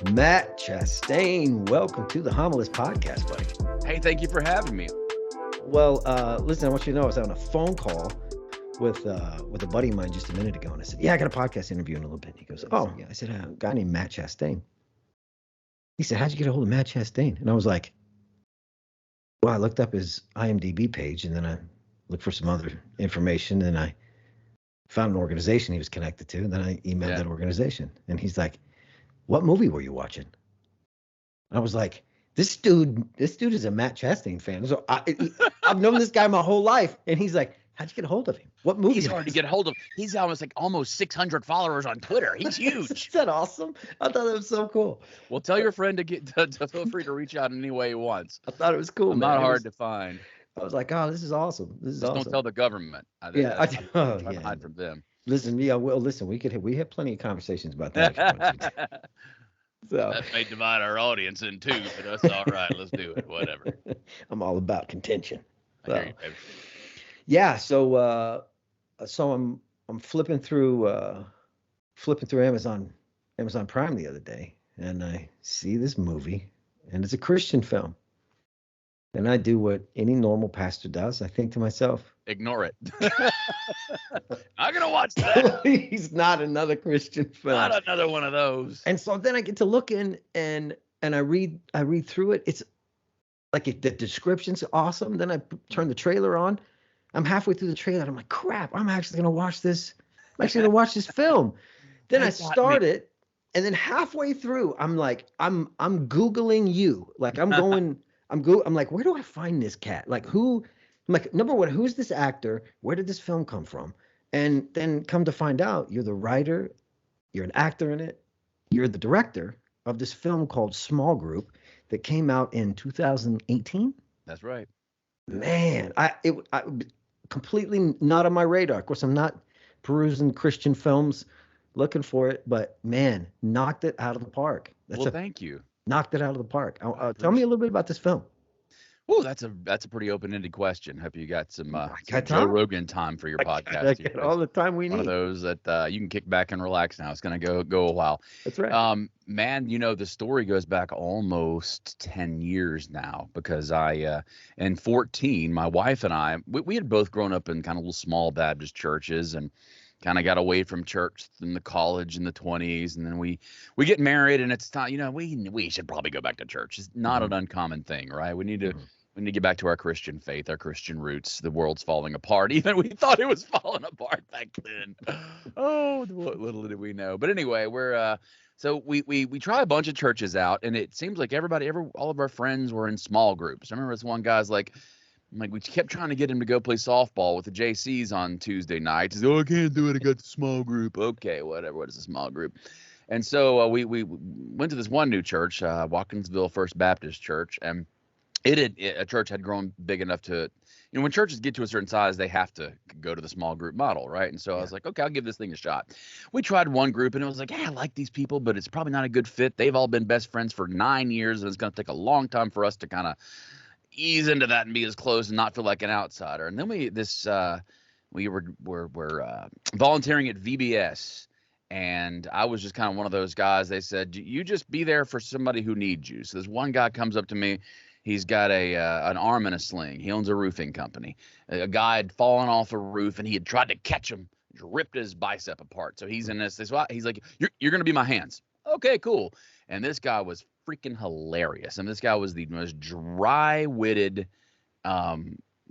Matt Chastain, welcome to the Homilist Podcast, buddy. Hey, thank you for having me. Well, listen, I want you to know I was on a phone call with a buddy of mine just a minute ago, and I said, "Yeah, I got a podcast interview in a little bit." And he goes, "Oh, yeah." I said, "A guy named Matt Chastain." He said, "How'd you get a hold of Matt Chastain?" And I was like, "Well, I looked up his IMDb page, and then I looked for some other information, and I found an organization he was connected to, and then I emailed that organization." And he's like, "What movie were you watching?" I was like, This dude is a Matt Chastain fan. So I've known this guy my whole life, and he's like, "How'd you get a hold of him? What movie?" He's hard to get a hold of. He's almost 600 followers on Twitter. He's huge. Is that awesome? I thought that was so cool. Well, tell your friend to feel free to reach out in any way he wants. I thought it was cool. I'm man. Not hard to find. I was like, "Oh, this is awesome. This is Just awesome." Don't tell the government. Hide from them. Listen, yeah, well, listen, we had plenty of conversations about that. So that may divide our audience in two, but that's all right. Let's do it. Whatever. I'm all about contention. I hear you, baby. Yeah, so I'm flipping through Amazon Prime the other day, and I see this movie, and it's a Christian film. And I do what any normal pastor does. I think to myself, ignore it. Not gonna watch that. He's not another Christian film. Not another one of those. And so then I get to looking and I read through it. It's like the description's awesome. Then I turn the trailer on. I'm halfway through the trailer. And I'm like, crap, I'm actually gonna watch this. I'm actually gonna watch this film. Then I start it, and then halfway through, I'm like, I'm Googling you. Like I'm like, where do I find this cat? Like who? I'm like, number one, who's this actor? Where did this film come from? And then come to find out, you're the writer, you're an actor in it, you're the director of this film called Small Group that came out in 2018. That's right. Man, I completely not on my radar. Of course, I'm not perusing Christian films looking for it, but man, knocked it out of the park. Thank you. Knocked it out of the park. Tell me a little bit about this film. Oh, that's a pretty open-ended question. Hope you got some Joe Rogan time for your podcast. I get all the time we need. One of those that you can kick back and relax now. It's going to go a while. That's right. Man, the story goes back almost 10 years now because in 14, my wife and I, we had both grown up in kind of little small Baptist churches and kind of got away from church in the college in the 20s. And then we get married and it's time, we should probably go back to church. It's not an uncommon thing, right? We need to get back to our Christian faith, our Christian roots. The world's falling apart. Even we thought it was falling apart back then. Oh, what little did we know. But anyway, so we try a bunch of churches out, and it seems like all of our friends were in small groups. I remember this one guy's like we kept trying to get him to go play softball with the JCs on Tuesday nights. He's like, "Oh, I can't do it. I got the small group." Okay, whatever. What is a small group? And so we went to this one new church, Watkinsville First Baptist Church, and a church had grown big enough to, when churches get to a certain size, they have to go to the small group model, right? And so I was like, okay, I'll give this thing a shot. We tried one group, and it was like, I like these people, but it's probably not a good fit. They've all been best friends for 9 years, and it's going to take a long time for us to kind of ease into that and be as close and not feel like an outsider. And then we were volunteering at VBS, and I was just kind of one of those guys. They said, you just be there for somebody who needs you. So this one guy comes up to me. He's got an arm in a sling. He owns a roofing company. A guy had fallen off a roof, and he had tried to catch him, ripped his bicep apart. So he's in this. He's like, you're going to be my hands. Okay, cool. And this guy was freaking hilarious. And this guy was the most dry-witted,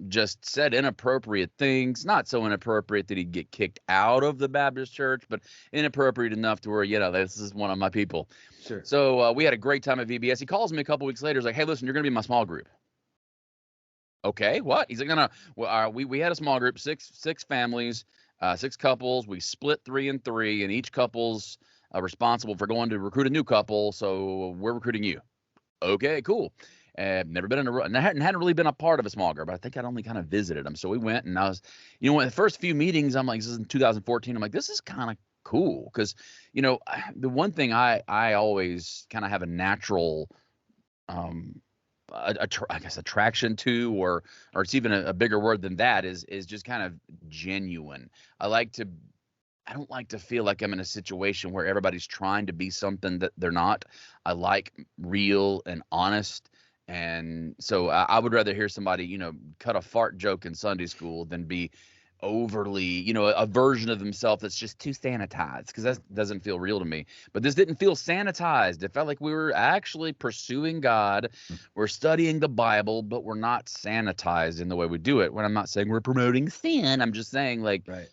just said inappropriate things. Not so inappropriate that he'd get kicked out of the Baptist church, but inappropriate enough to where, this is one of my people. Sure. So we had a great time at VBS. He calls me a couple weeks later. He's like, "Hey, listen, you're going to be in my small group." Okay, what? He's like, "No. Well, we had a small group, six families, 6 couples. We split 3 and 3, and each couple's responsible for going to recruit a new couple. So we're recruiting you." Okay, cool. Never been and hadn't really been a part of a small group. I think I'd only kind of visited them. So we went, and I was, in the first few meetings, I'm like, this is in 2014. I'm like, this is kind of cool because, the one thing I always kind of have a natural, I guess attraction to, or it's even a bigger word than that is just kind of genuine. I like to I don't like to feel like I'm in a situation where everybody's trying to be something that they're not. I like real and honest. And so I would rather hear somebody, cut a fart joke in Sunday school than be overly, a version of themselves that's just too sanitized, because that doesn't feel real to me. But this didn't feel sanitized. It felt like we were actually pursuing God. We're studying the Bible, but we're not sanitized in the way we do it. When I'm not saying we're promoting sin, I'm just saying like, Right.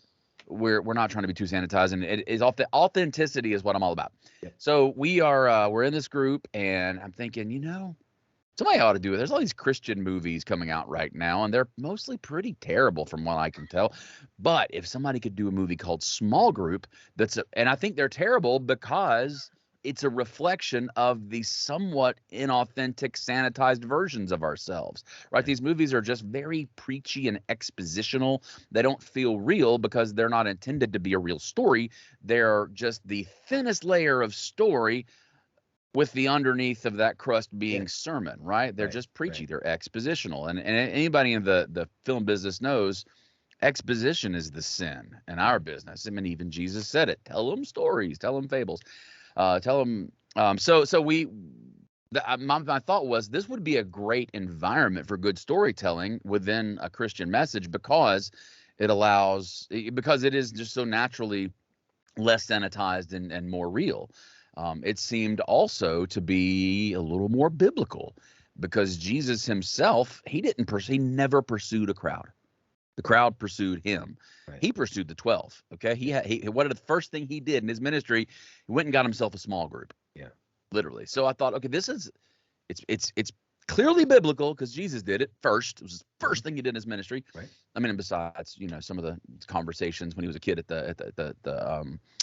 we're not trying to be too sanitized, and it is authenticity is what I'm all about. Yep. So we're in this group, and I'm thinking, somebody ought to do it. There's all these Christian movies coming out right now, and they're mostly pretty terrible from what I can tell. But if somebody could do a movie called Small Group, and I think they're terrible because it's a reflection of the somewhat inauthentic, sanitized versions of ourselves, right? These movies are just very preachy and expositional. They don't feel real because they're not intended to be a real story. They're just the thinnest layer of story with the underneath of that crust being sermon, right? They're just preachy. They're expositional. And anybody in the film business knows exposition is the sin in our business. I mean, even Jesus said it. Tell them stories, tell them fables, tell them. My thought was this would be a great environment for good storytelling within a Christian message, because it is just so naturally less sanitized and more real. It seemed also to be a little more biblical, because Jesus himself, he never pursued a crowd. The crowd pursued him. Right. He pursued the 12. Okay. What the first thing he did in his ministry, he went and got himself a small group. Yeah. Literally. So I thought, okay, it's clearly biblical because Jesus did it first. It was his first thing he did in his ministry. Right. I mean, and besides, some of the conversations when he was a kid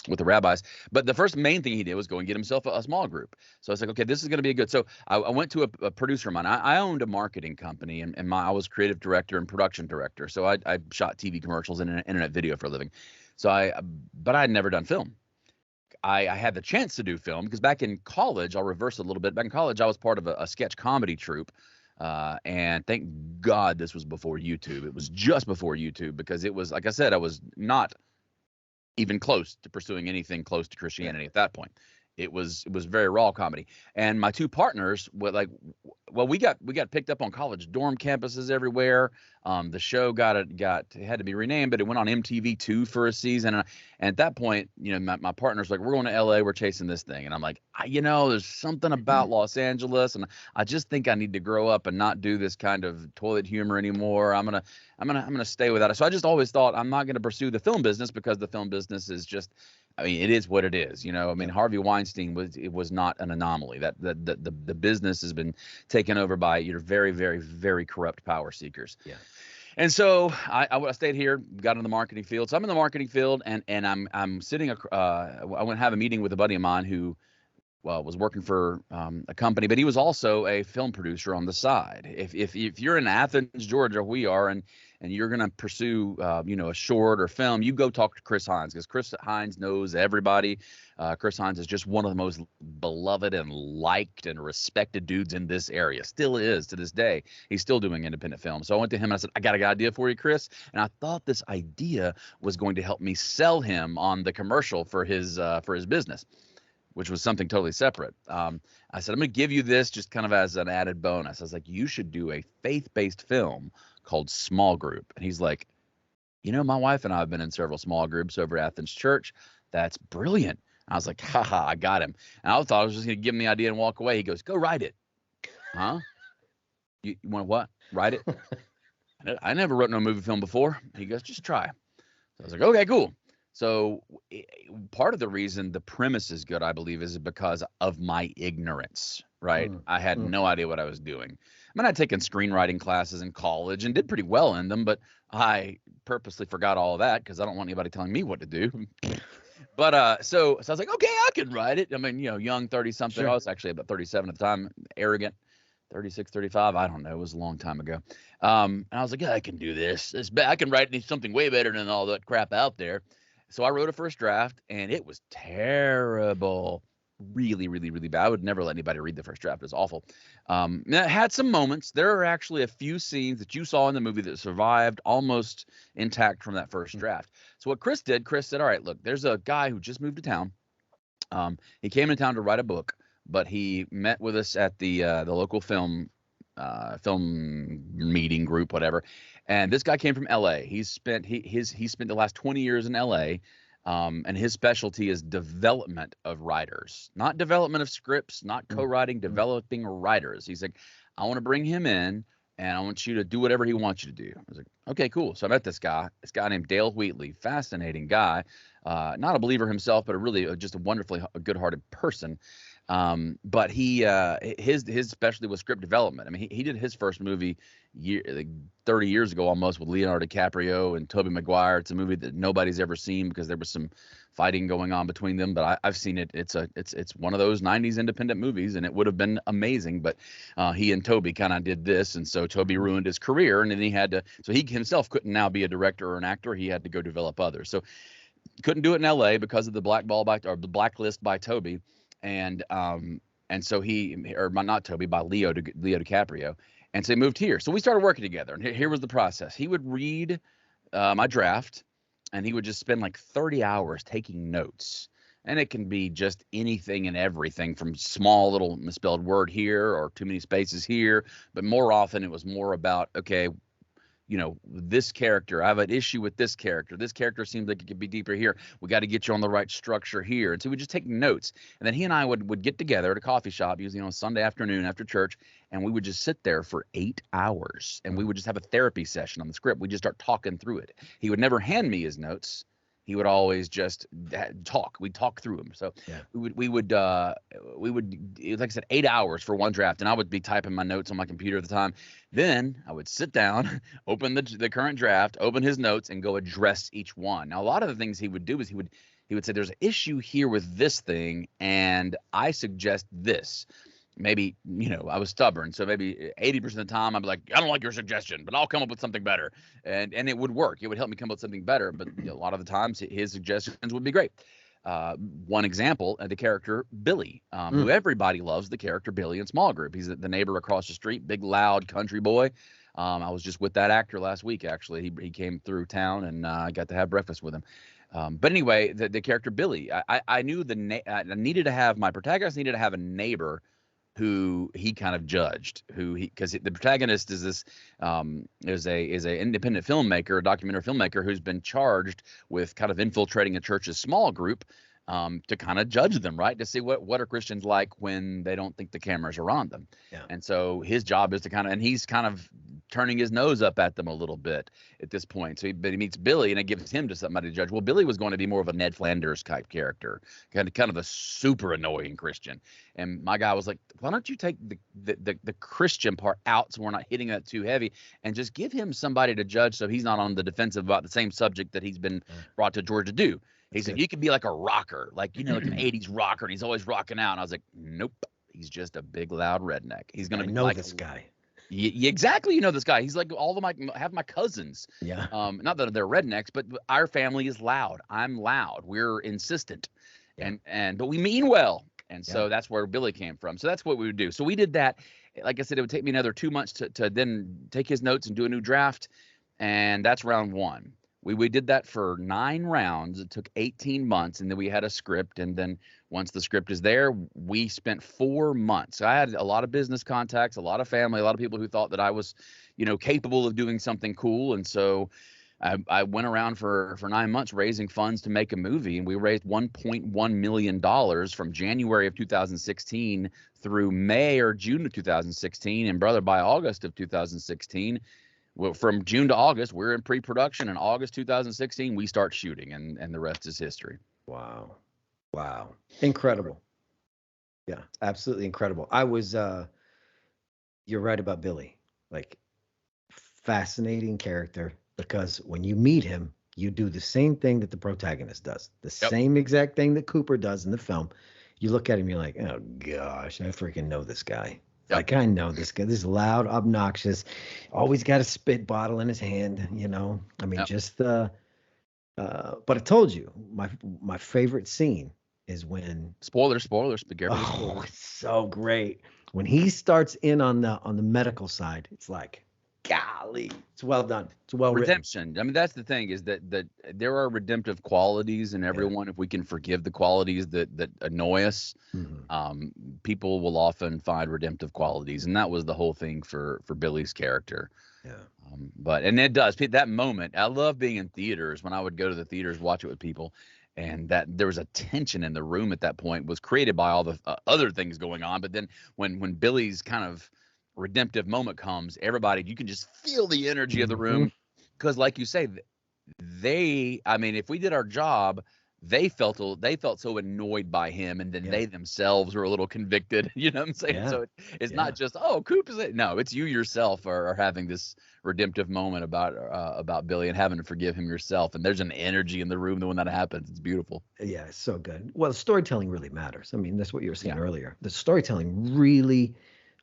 with the rabbis. But the first main thing he did was go and get himself a small group. So I was like, okay, this is going to be good. So I went to a producer of mine. I owned a marketing company, and I was creative director and production director. So I shot TV commercials and internet video for a living. But I had never done film. I had the chance to do film because back in college, I'll reverse it a little bit. Back in college, I was part of a sketch comedy troupe. And thank God this was before YouTube. It was just before YouTube, because it was, like I said, I was not even close to pursuing anything close to Christianity at that point. It was very raw comedy. And my two partners were like, well, we got picked up on college dorm campuses everywhere. The show it had to be renamed, but it went on MTV2 for a season. And at that point, my partner's like, we're going to LA, we're chasing this thing. And I'm like, there's something about Los Angeles, and I just think I need to grow up and not do this kind of toilet humor anymore. I'm gonna stay without it. So I just always thought I'm not gonna pursue the film business, because the film business is just, it is what it is. Harvey Weinstein was not an anomaly. That the business has been taken over by your very, very, very corrupt power seekers. Yeah. And so I stayed here, got in the marketing field. So I'm in the marketing field, and I'm sitting. I went to have a meeting with a buddy of mine who was working for a company, but he was also a film producer on the side. If you're in Athens, Georgia, we are, and you're going to pursue, a short or film, you go talk to Chris Hines, because Chris Hines knows everybody. Chris Hines is just one of the most beloved and liked and respected dudes in this area. Still is to this day. He's still doing independent films. So I went to him and I said, I got a good idea for you, Chris. And I thought this idea was going to help me sell him on the commercial for his business, which was something totally separate. I said, I'm going to give you this just kind of as an added bonus. I was like, you should do a faith-based film called Small Group. And he's like, my wife and I have been in several small groups over at Athens Church. That's brilliant. I was like, haha, I got him. And I thought I was just going to give him the idea and walk away. He goes, go write it. Huh? You want what? Write it? I never wrote no movie film before. He goes, just try. So I was like, okay, cool. So part of the reason the premise is good, I believe, is because of my ignorance, right? I had no idea what I was doing. I mean, I'd taken screenwriting classes in college and did pretty well in them, but I purposely forgot all of that because I don't want anybody telling me what to do. But so I was like, okay, I can write it. I mean, young 30-something. Sure. I was actually about 37 at the time, arrogant. 36, 35, I don't know. It was a long time ago. And I was like, yeah, I can do this. I can write something way better than all that crap out there. So I wrote a first draft, and it was terrible, really, really, really bad. I would never let anybody read the first draft. It was awful. It had some moments. There are actually a few scenes that you saw in the movie that survived almost intact from that first draft. So what Chris did, Chris said, all right, look, there's a guy who just moved to town. He came into town to write a book, but he met with us at the local film meeting group, whatever. And this guy came from L.A. He spent the last 20 years in L.A. And his specialty is development of writers, not development of scripts, not co-writing, developing writers. He's like, I want to bring him in, and I want you to do whatever he wants you to do. I was like, okay, cool. So I met this guy named Dale Wheatley, fascinating guy, not a believer himself, but just a wonderfully good-hearted person. But his specialty was script development. I mean, he did his first movie 30 years ago almost with Leonardo DiCaprio and Tobey Maguire. It's a movie that nobody's ever seen because there was some fighting going on between them, but I've seen it. It's one of those 90s independent movies, and it would have been amazing, but he and Tobey kind of did this, and so Tobey ruined his career, and then he himself couldn't now be a director or an actor. He had to go develop others. So couldn't do it in LA because of the the blacklist by Tobey. And so not Toby, by Leo DiCaprio. And so he moved here. So we started working together. And here was the process. He would read my draft, and he would just spend like 30 hours taking notes. And it can be just anything and everything from small little misspelled word here or too many spaces here. But more often it was more about, okay, this character, I have an issue with this character. This character seems like it could be deeper here. We got to get you on the right structure here. And so we just take notes. And then he and I would get together at a coffee shop, usually on a Sunday afternoon after church, and we would just sit there for 8 hours. And we would just have a therapy session on the script. We'd just start talking through it. He would never hand me his notes. He would always just talk. We'd talk through them. So we would like I said, 8 hours for one draft, and I would be typing my notes on my computer at the time. Then I would sit down, open the current draft, open his notes, and go address each one. Now, a lot of the things he would do is he would say, there's an issue here with this thing, and I suggest this. Maybe, I was stubborn. So maybe 80% of the time I'd be like, I don't like your suggestion, but I'll come up with something better. And it would work. It would help me come up with something better. But a lot of the times his suggestions would be great. One example, the character Billy, who everybody loves, the character Billy in Small Group. He's the neighbor across the street, big, loud country boy. I was just with that actor last week, actually. He came through town, and I got to have breakfast with him. But anyway, the character Billy, I knew my protagonist needed to have a neighbor who he kind of judged, because the protagonist is this is a independent filmmaker, a documentary filmmaker who's been charged with kind of infiltrating a church's small group to kind of judge them, right? To see what are Christians like when they don't think the cameras are on them. Yeah. And so his job is to and he's kind of turning his nose up at them a little bit at this point. So he meets Billy, and it gives him to somebody to judge. Well, Billy was going to be more of a Ned Flanders type character, kind of a super annoying Christian. And my guy was like, why don't you take the Christian part out so we're not hitting that too heavy, and just give him somebody to judge so he's not on the defensive about the same subject that he's been brought to Georgia to do. He said, you could be like a rocker, like an 80s rocker, and he's always rocking out. And I was like, nope, he's just a big, loud redneck. He's going to be like this guy. Exactly. This guy. He's like all of my cousins. Yeah. Not that they're rednecks, but our family is loud. I'm loud. We're insistent. Yeah. But we mean well. And so that's where Billy came from. So that's what we would do. So we did that. Like I said, it would take me another 2 months to then take his notes and do a new draft. And that's round one. We did that for 9 rounds. It took 18 months, and then we had a script. And then once the script is there, we spent 4 months. So I had a lot of business contacts, a lot of family, a lot of people who thought that I was, capable of doing something cool. And so I went around for 9 months raising funds to make a movie, and we raised $1.1 million from January of 2016 through May or June of 2016. And brother, by August of 2016, well, from June to August, we're in pre-production. In August 2016, we start shooting, and the rest is history. Wow. Incredible. Yeah, absolutely incredible. You're right about Billy. Like, fascinating character, because when you meet him, you do the same thing that the protagonist does. The same exact thing that Cooper does in the film. You look at him, you're like, oh gosh, I freaking know this guy. Yep. Like, I know this guy. This is loud, obnoxious, always got a spit bottle in his hand, I mean, just but I told you, my favorite scene is when Spoilers, be careful with oh, spoilers. it's so great. When he starts in on the medical side, it's like, golly, it's well done. It's well written. Redemption. I mean, that's the thing is that there are redemptive qualities in everyone. If we can forgive the qualities that annoy us, Mhm. people will often find redemptive qualities, and that was the whole thing for Billy's character. Yeah. And it does that moment. I love being in theaters when I would go to the theaters, watch it with people, and that there was a tension in the room at that point was created by all the other things going on. But then when Billy's kind of redemptive moment comes, everybody, you can just feel the energy of the Mhm. room because, like you say, I mean, if we did our job, they felt so annoyed by him, and then Yeah. they themselves were a little convicted. You know what I'm saying? Yeah. So it's Yeah. not just, oh, Coop is it. No, it's you yourself are having this redemptive moment about Billy and having to forgive him yourself. And there's an energy in the room when that happens. It's beautiful. Yeah, it's so good. Well, storytelling really matters. I mean, that's what you were saying Yeah, earlier. The storytelling really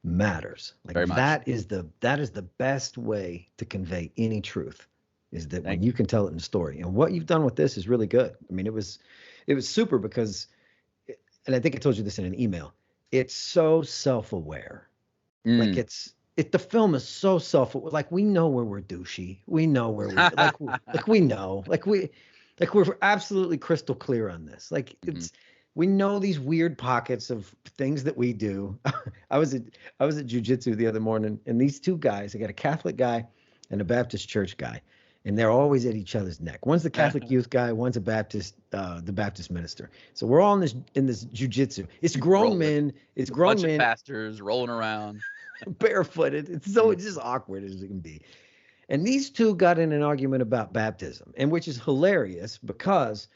matters. Like very much. that is the best way to convey any truth, is that when Thank you you. can tell it in a story. And what you've done with this is really good. I mean, it was super because, and I think I told you this in an email. It's so self-aware. Like Mm. the film is so like we know where we're douchey. We know where like we know. Like we're absolutely crystal clear on this. Like Mhm. we know these weird pockets of things that we do. I was at jujitsu the other morning, and these two guys, I got a Catholic guy and a Baptist church guy, and they're always at each other's neck. One's the Catholic youth guy, one's a Baptist, the Baptist minister. So we're all in this jujitsu. It's grown Rolling. men. It's A grown bunch of men pastors rolling around. barefooted. It's just awkward as it can be. And these two got in an argument about baptism, and which is hilarious because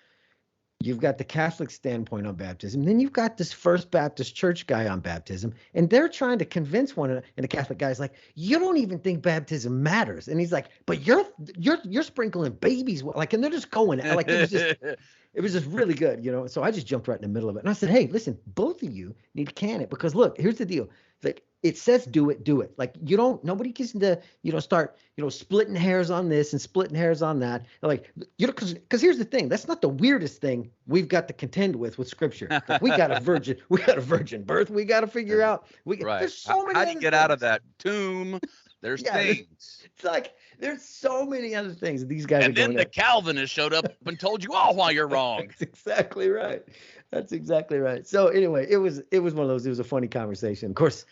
you've got the Catholic standpoint on baptism, then you've got this First Baptist Church guy on baptism, and they're trying to convince one another. And the Catholic guy's like, "You don't even think baptism matters," and he's like, "But you're sprinkling babies, like," and they're just going like it was just really good, you know. So I just jumped right in the middle of it. And I said, hey, listen, both of you need to can it because look, here's the deal. Like it says do it, do it. Like nobody gets to, start, splitting hairs on this and splitting hairs on that. Like, because here's the thing. That's not the weirdest thing we've got to contend with scripture. Like we got a virgin birth. We got to figure out. Right. There's so many How do you other get out of things. that tomb? There's Yeah, things. it's like there's so many other things that these guys are And then going the at. Calvinist showed up and told you all why you're wrong. That's exactly right. That's exactly right. So anyway, it was one of those. It was a funny conversation. Of course,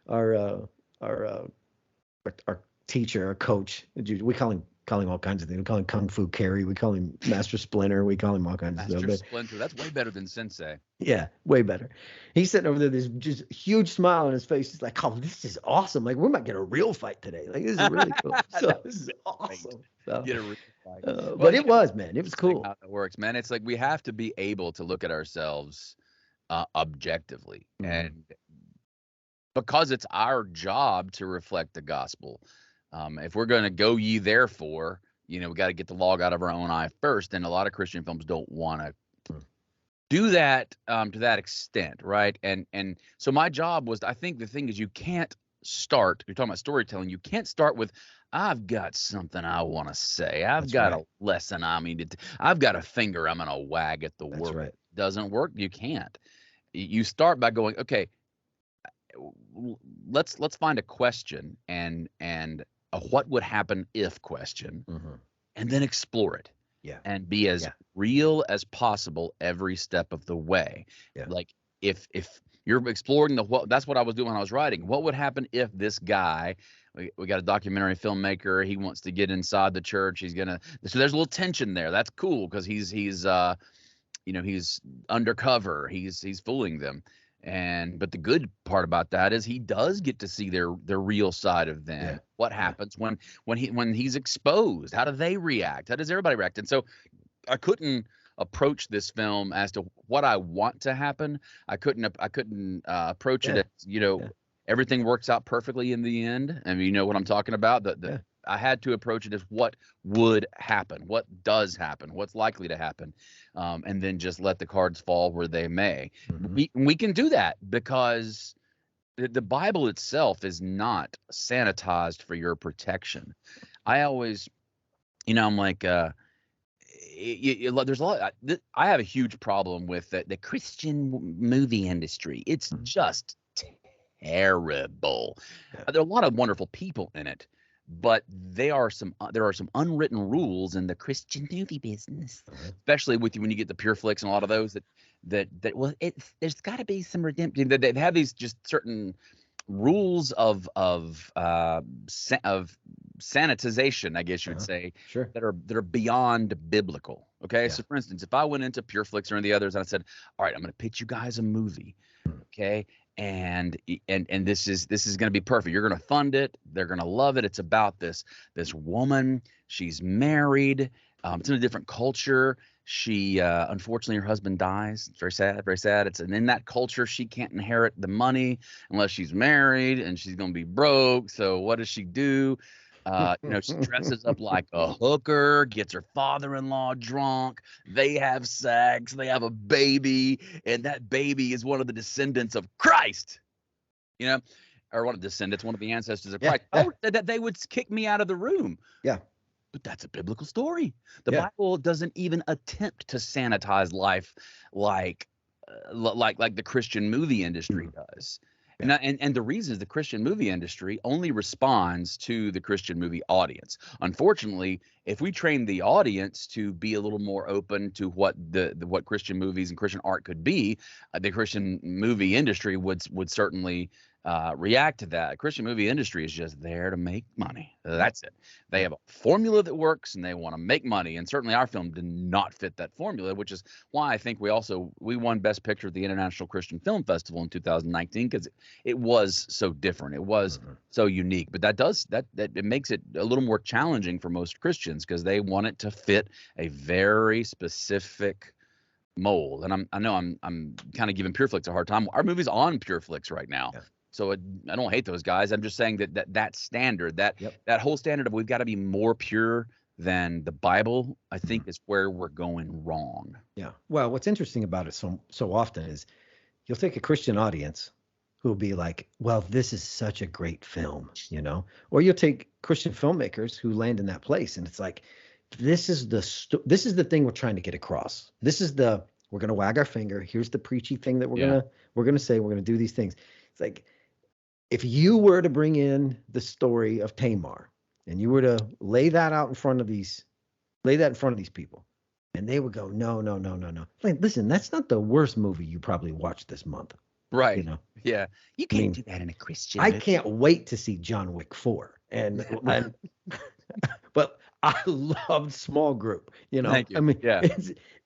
our uh, our uh, our teacher, our coach, we call him all kinds of things. We call him Kung Fu Carry. We call him Master Splinter. We call him all kinds of stuff. Master But Splinter. That's way better than Sensei. yeah, way better. He's sitting over there, this just huge smile on his face. He's like, "Oh, this is awesome! Like we might get a real fight today. Like this is really cool. So this is awesome." So, Get a real fight. Well, but it was, man, it was cool. how it works, man. It's like we have to be able to look at ourselves objectively, Mhm. and because it's our job to reflect the gospel. If we're going to go ye therefore, we got to get the log out of our own eye first. And a lot of Christian films don't want to Mm. do that to that extent, right? And so my job was, I think the thing is, you can't start. You're talking about storytelling. You can't start with, I've got something I want to say. I've That's got right. a lesson I mean to. I've got a finger I'm going to wag at the That's world. right. Doesn't work. You can't. You start by going, okay, let's find a question and a what would happen if question, Hmm. and then explore it Yeah. and be as Yeah. real as possible every step of the way. Yeah. Like if you're exploring that's what I was doing when I was writing. What would happen if this guy, we got a documentary filmmaker, he wants to get inside the church, so there's a little tension there. That's cool because he's he's undercover, he's fooling them. But the good part about that is he does get to see their real side of them. Yeah. What Yeah. happens when he's exposed? How do they react? How does everybody react? And so I couldn't approach this film as to what I want to happen. I couldn't approach it Yeah. as, Yeah. everything works out perfectly in the end. I mean, you know what I'm talking about? Yeah. I had to approach it as what would happen, what does happen, what's likely to happen, and then just let the cards fall where they may. Mhm. We can do that because the Bible itself is not sanitized for your protection. I always, I'm like, there's a lot. I have a huge problem with the Christian movie industry. It's just terrible. Yeah. There are a lot of wonderful people in it, but there are some unwritten rules in the Christian movie business, especially when you get the pure flicks and a lot of those that well, there's got to be some redemption. That they have these just certain rules of sanitization, I guess you would say, Sure. that are beyond biblical. Okay, Yeah. so for instance, if I went into Pure Flix or any of the others and I said, all right, I'm going to pitch you guys a movie, okay, and this is going to be perfect. You're going to fund it. They're going to love it. It's about this woman. She's married. It's in a different culture. She unfortunately, her husband dies. It's very sad, very sad. And in that culture, she can't inherit the money unless she's married, and she's going to be broke. So what does she do? She dresses up like a hooker, gets her father-in-law drunk. They have sex. They have a baby, and that baby is one of the descendants of Christ. Or one of the descendants, one of the ancestors of Christ. Yeah. Oh, that they would kick me out of the room. Yeah. But that's a biblical story. The Bible doesn't even attempt to sanitize life like the Christian movie industry does. Yeah. And the reason is the Christian movie industry only responds to the Christian movie audience. Unfortunately, if we train the audience to be a little more open to what what Christian movies and Christian art could be, the Christian movie industry would certainly react to that. Christian movie industry is just there to make money. That's it. They have a formula that works and they want to make money. And certainly our film did not fit that formula, which is why I think we won Best Picture at the International Christian Film Festival in 2019, because it was so different. It was so unique. But that it makes it a little more challenging for most Christians because they want it to fit a very specific mold. And I know I'm kind of giving PureFlix a hard time. Our movie's on PureFlix right now. Yeah. So I don't hate those guys. I'm just saying that standard, that whole standard of we've got to be more pure than the Bible, I think is where we're going wrong. Yeah. Well, what's interesting about it so often is you'll take a Christian audience who will be like, well, this is such a great film, or you'll take Christian filmmakers who land in that place. And it's like, this is the thing we're trying to get across. We're going to wag our finger. Here's the preachy thing that we're going to say, we're going to do these things. It's like, if you were to bring in the story of Tamar and you were to lay that in front of these people, and they would go, no. Like, listen, that's not the worst movie you probably watched this month. Right. Yeah. You can't do that in a Christian movie. I can't wait to see John Wick 4. But I loved Small Group. Thank you. I mean, yeah.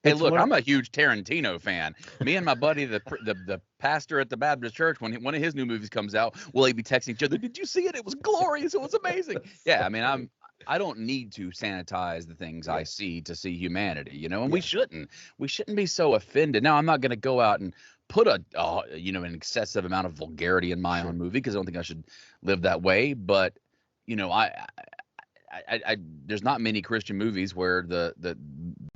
Hey, look, I'm a huge Tarantino fan. Me and my buddy, the pastor at the Baptist church, when one of his new movies comes out, we'll be texting each other. Did you see it? It was glorious. It was amazing. Yeah, I mean, I don't need to sanitize the things I see to see humanity, and we shouldn't be so offended. Now, I'm not going to go out and put an excessive amount of vulgarity in my own movie because I don't think I should live that way. But I there's not many Christian movies where the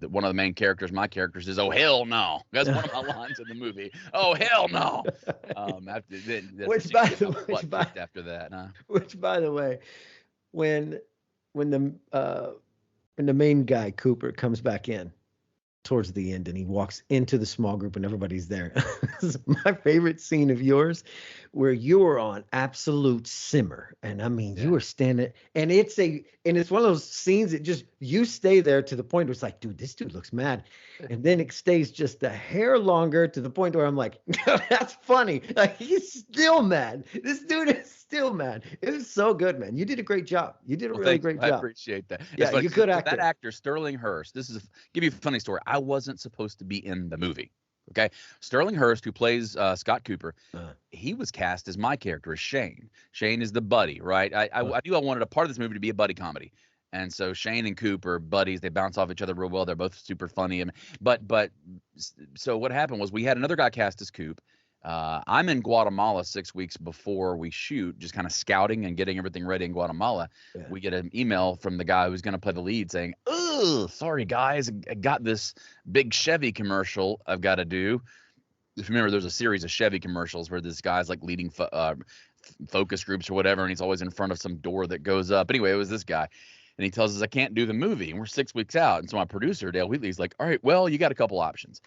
one of the main characters, my characters, is, oh hell no. That's one of my lines in the movie. Oh hell no. Which by the way, when the main guy Cooper comes back in towards the end and he walks into the small group and everybody's there. This is my favorite scene of yours, where you are on absolute simmer. And I mean, you were standing, and it's one of those scenes that just, you stay there to the point where it's like, dude, this dude looks mad. And then it stays just a hair longer to the point where I'm like, that's funny. Like, he's still mad. This dude is still mad. It was so good, man. You did a great job. You did a really great job. I appreciate that. Yeah, you're a good actor. That actor, Sterling Hurst, give you a funny story. I wasn't supposed to be in the movie. Okay. Sterling Hurst, who plays Scott Cooper, he was cast as my character, as Shane. Shane is the buddy, right? I knew I wanted a part of this movie to be a buddy comedy. And so Shane and Cooper, buddies, they bounce off each other real well. They're both super funny. But so what happened was we had another guy cast as Coop. I'm in Guatemala 6 weeks before we shoot, just kind of scouting and getting everything ready in Guatemala. Yeah. We get an email from the guy who's going to play the lead saying, "Oh, sorry guys, I got this big Chevy commercial I've got to do." If you remember, there's a series of Chevy commercials where this guy's like leading focus groups or whatever, and he's always in front of some door that goes up. Anyway, it was this guy. and he tells us I can't do the movie, and we're 6 weeks out. And so my producer Dale Wheatley's like, all right, well, you got a couple options.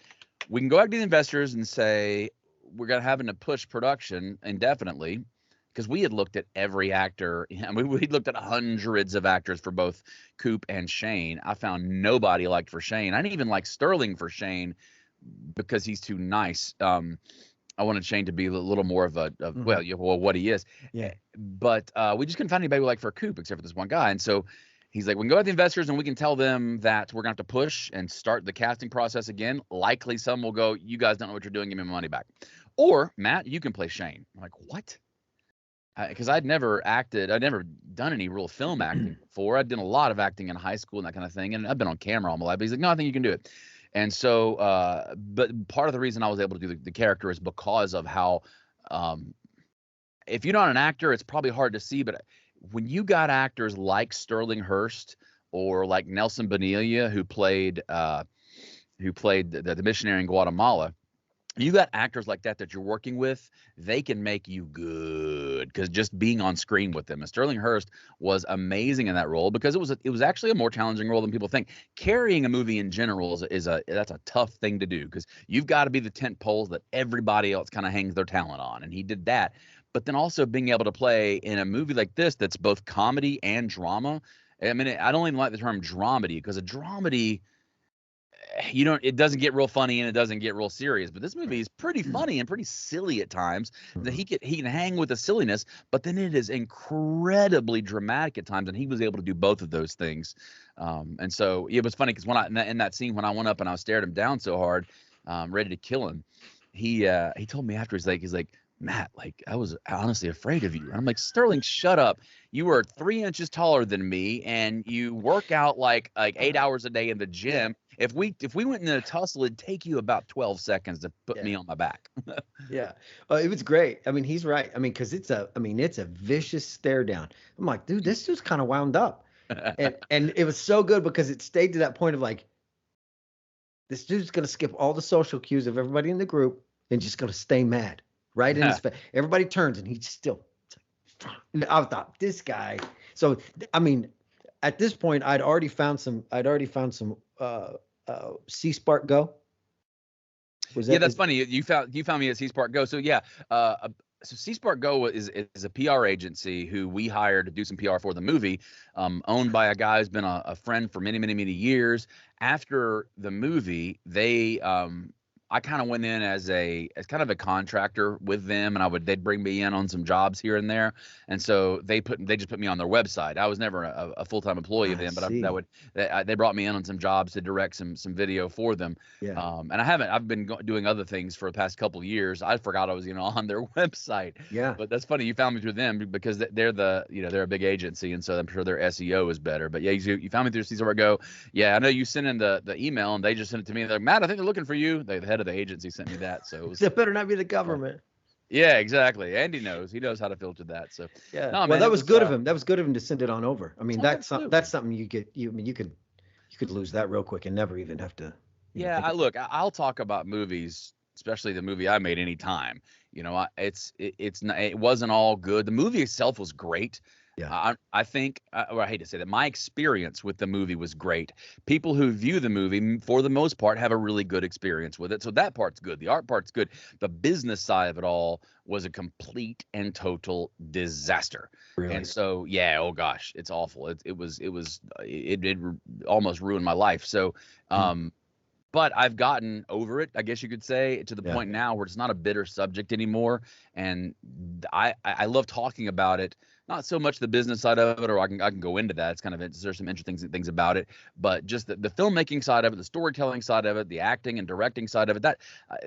We can go back to the investors and say we're gonna having to push production indefinitely, because we had looked at every actor. I mean, we looked at hundreds of actors for both Coop and Shane. I found nobody liked for Shane. I didn't even like Sterling for Shane because he's too nice. I wanted Shane to be a little more of well, what he is. Yeah. But we just couldn't find anybody we liked for Coop except for this one guy. And so he's like, we can go to the investors and we can tell them that we're going to have to push and start the casting process again. Likely some will go, you guys don't know what you're doing, give me my money back. Or, Matt, you can play Shane. I'm like, what? Because I'd never done any real film acting before. I'd done a lot of acting in high school and that kind of thing. And I've been on camera all my life. But he's like, no, I think you can do it. And so, but part of the reason I was able to do the character is because of how, if you're not an actor, it's probably hard to see. But when you got actors like Sterling Hurst or like Nelson Bonilla, who played the missionary in Guatemala, you got actors like that you're working with, they can make you good because just being on screen with them. And Sterling Hurst was amazing in that role because it was actually a more challenging role than people think. Carrying a movie in general that's a tough thing to do because you've got to be the tent poles that everybody else kind of hangs their talent on, and he did that. But then also being able to play in a movie like this that's both comedy and drama. I mean, I don't even like the term dramedy because a dramedy, it doesn't get real funny and it doesn't get real serious, but this movie is pretty funny and pretty silly at times. That he can hang with the silliness, but then it is incredibly dramatic at times, and he was able to do both of those things. And so it was funny because in that scene when I went up and I stared him down so hard, ready to kill him, he told me after, he's like, Matt, like, I was honestly afraid of you. And I'm like, Sterling, shut up. You are 3 inches taller than me, and you work out like 8 hours a day in the gym. If we went in a tussle, it'd take you about 12 seconds to put me on my back. Yeah. It was great. I mean, he's right. I mean, because it's a vicious stare down. I'm like, dude, this dude's kind of wound up. And it was so good because it stayed to that point of like, this dude's going to skip all the social cues of everybody in the group and just going to stay mad. Right in his face. Everybody turns and he's still. And I thought, this guy. So I mean, at this point, I'd already found some Sea Spark Go. That's funny. You found me at Sea Spark Go. So yeah, so Sea Spark Go is a PR agency who we hired to do some PR for the movie, owned by a guy who's been a friend for many, many, many years. After the movie, they I kind of went in as kind of a contractor with them, and they'd bring me in on some jobs here and there, and so they just put me on their website. I was never a full-time employee of them, but they brought me in on some jobs to direct some video for them. Yeah. And I've been doing other things for the past couple of years. I forgot I was on their website. Yeah. But that's funny you found me through them because they're they're a big agency, and so I'm sure their SEO is better. But yeah, you found me through Cesar Go. Yeah, I know you sent in the email, and they just sent it to me. They're like, Matt, I think they're looking for you. The head of the agency sent me that, so That better not be the government. Yeah, exactly. Andy knows. He knows how to filter that. So yeah, no, man, that was good of him. That was good of him to send it on over. I mean, that's something you could lose that real quick and never even have to. I'll talk about movies, especially the movie I made anytime. It wasn't all good. The movie itself was great. Yeah. I think, I hate to say that, my experience with the movie was great. People who view the movie, for the most part, have a really good experience with it. So that part's good. The art part's good. The business side of it all was a complete and total disaster. Really? And so, yeah, oh gosh, it's awful. It almost ruined my life. So, but I've gotten over it, I guess you could say, to the point now where it's not a bitter subject anymore. And I love talking about it. Not so much the business side of it, or I can go into that. It's kind of, there's some interesting things about it, but just the filmmaking side of it, the storytelling side of it, the acting and directing side of it.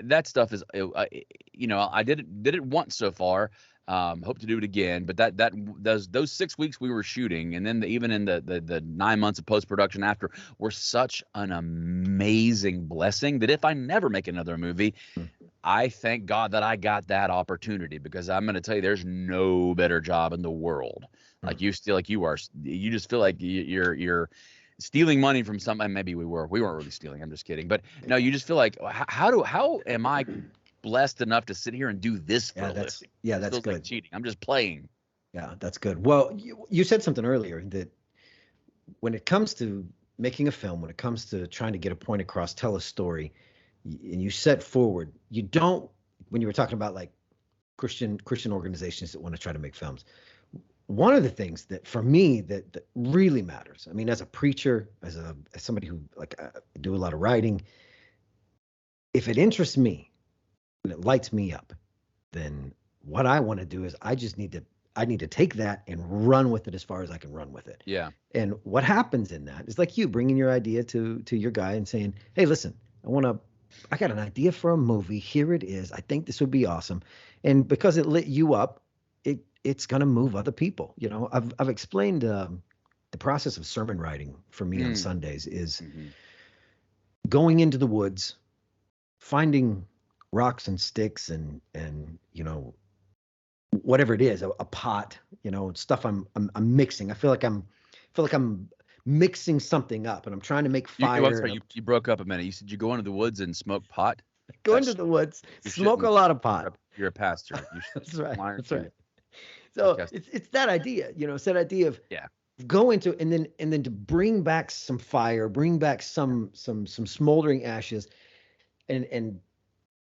That stuff is, I did it once so far. Hope to do it again. But those 6 weeks we were shooting, and then even in the 9 months of post production after, were such an amazing blessing that if I never make another movie, I thank God that I got that opportunity, because I'm going to tell you, there's no better job in the world. Like you just feel like you're stealing money from somebody. Maybe we weren't really stealing. I'm just kidding. But no, you just feel like, how am I blessed enough to sit here and do this for a living? Yeah, that's good. Like cheating. I'm just playing. Yeah, that's good. Well, you said something earlier that when it comes to making a film, when it comes to trying to get a point across, tell a story, and you set forward, you don't, when you were talking about like Christian organizations that want to try to make films, one of the things that for me that really matters, I mean, as a preacher, as somebody who like do a lot of writing, if it interests me and it lights me up, then what I want to do is I need to take that and run with it as far as I can run with it. Yeah. And what happens in that is like you bringing your idea to your guy and saying, "Hey, listen, I got an idea for a movie. Here it is. I think this would be awesome." And because it lit you up, it's going to move other people. You know, I've explained the process of sermon writing for me on Sundays is going into the woods, finding rocks and sticks and you know, whatever it is, a pot, you know, stuff I'm mixing. I feel like I'm mixing something up and I'm trying to make fire. You broke up a minute. You said you go into the woods and smoke pot? Go into the woods, smoke a lot of pot. You're a pastor. That's right. That's right. So it's that idea, you know, it's that idea of go into and then to bring back some fire, bring back some smoldering ashes, and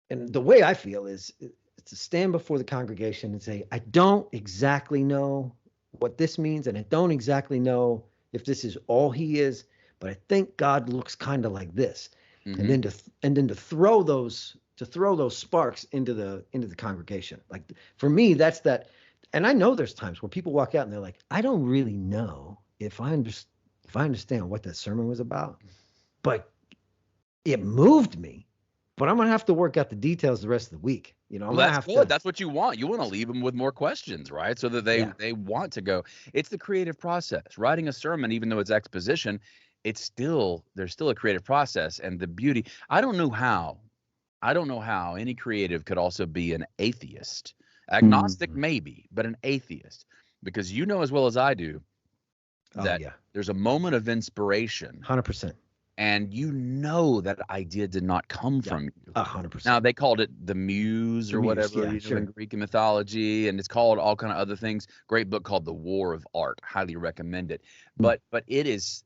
the way I feel is to stand before the congregation and say, I don't exactly know what this means, and I don't exactly know if this is all he is, but I think God looks kind of like this. And then to throw those sparks into the congregation. Like for me, that's that. And I know there's times where people walk out and they're like, I don't really know if I understand what that sermon was about, but it moved me. But I'm going to have to work out the details the rest of the week. You know, that's good. That's what you want. You want to leave them with more questions, right? So that they want to go. It's the creative process. Writing a sermon, even though it's exposition, there's still a creative process. And the beauty, I don't know how any creative could also be an atheist. Agnostic, maybe, but an atheist. Because you know as well as I do that there's a moment of inspiration. 100%. And you know that idea did not come from you. 100%. Now they called it the muse or whatever in Greek mythology, and it's called all kind of other things. Great book called The War of Art. Highly recommend it. But it's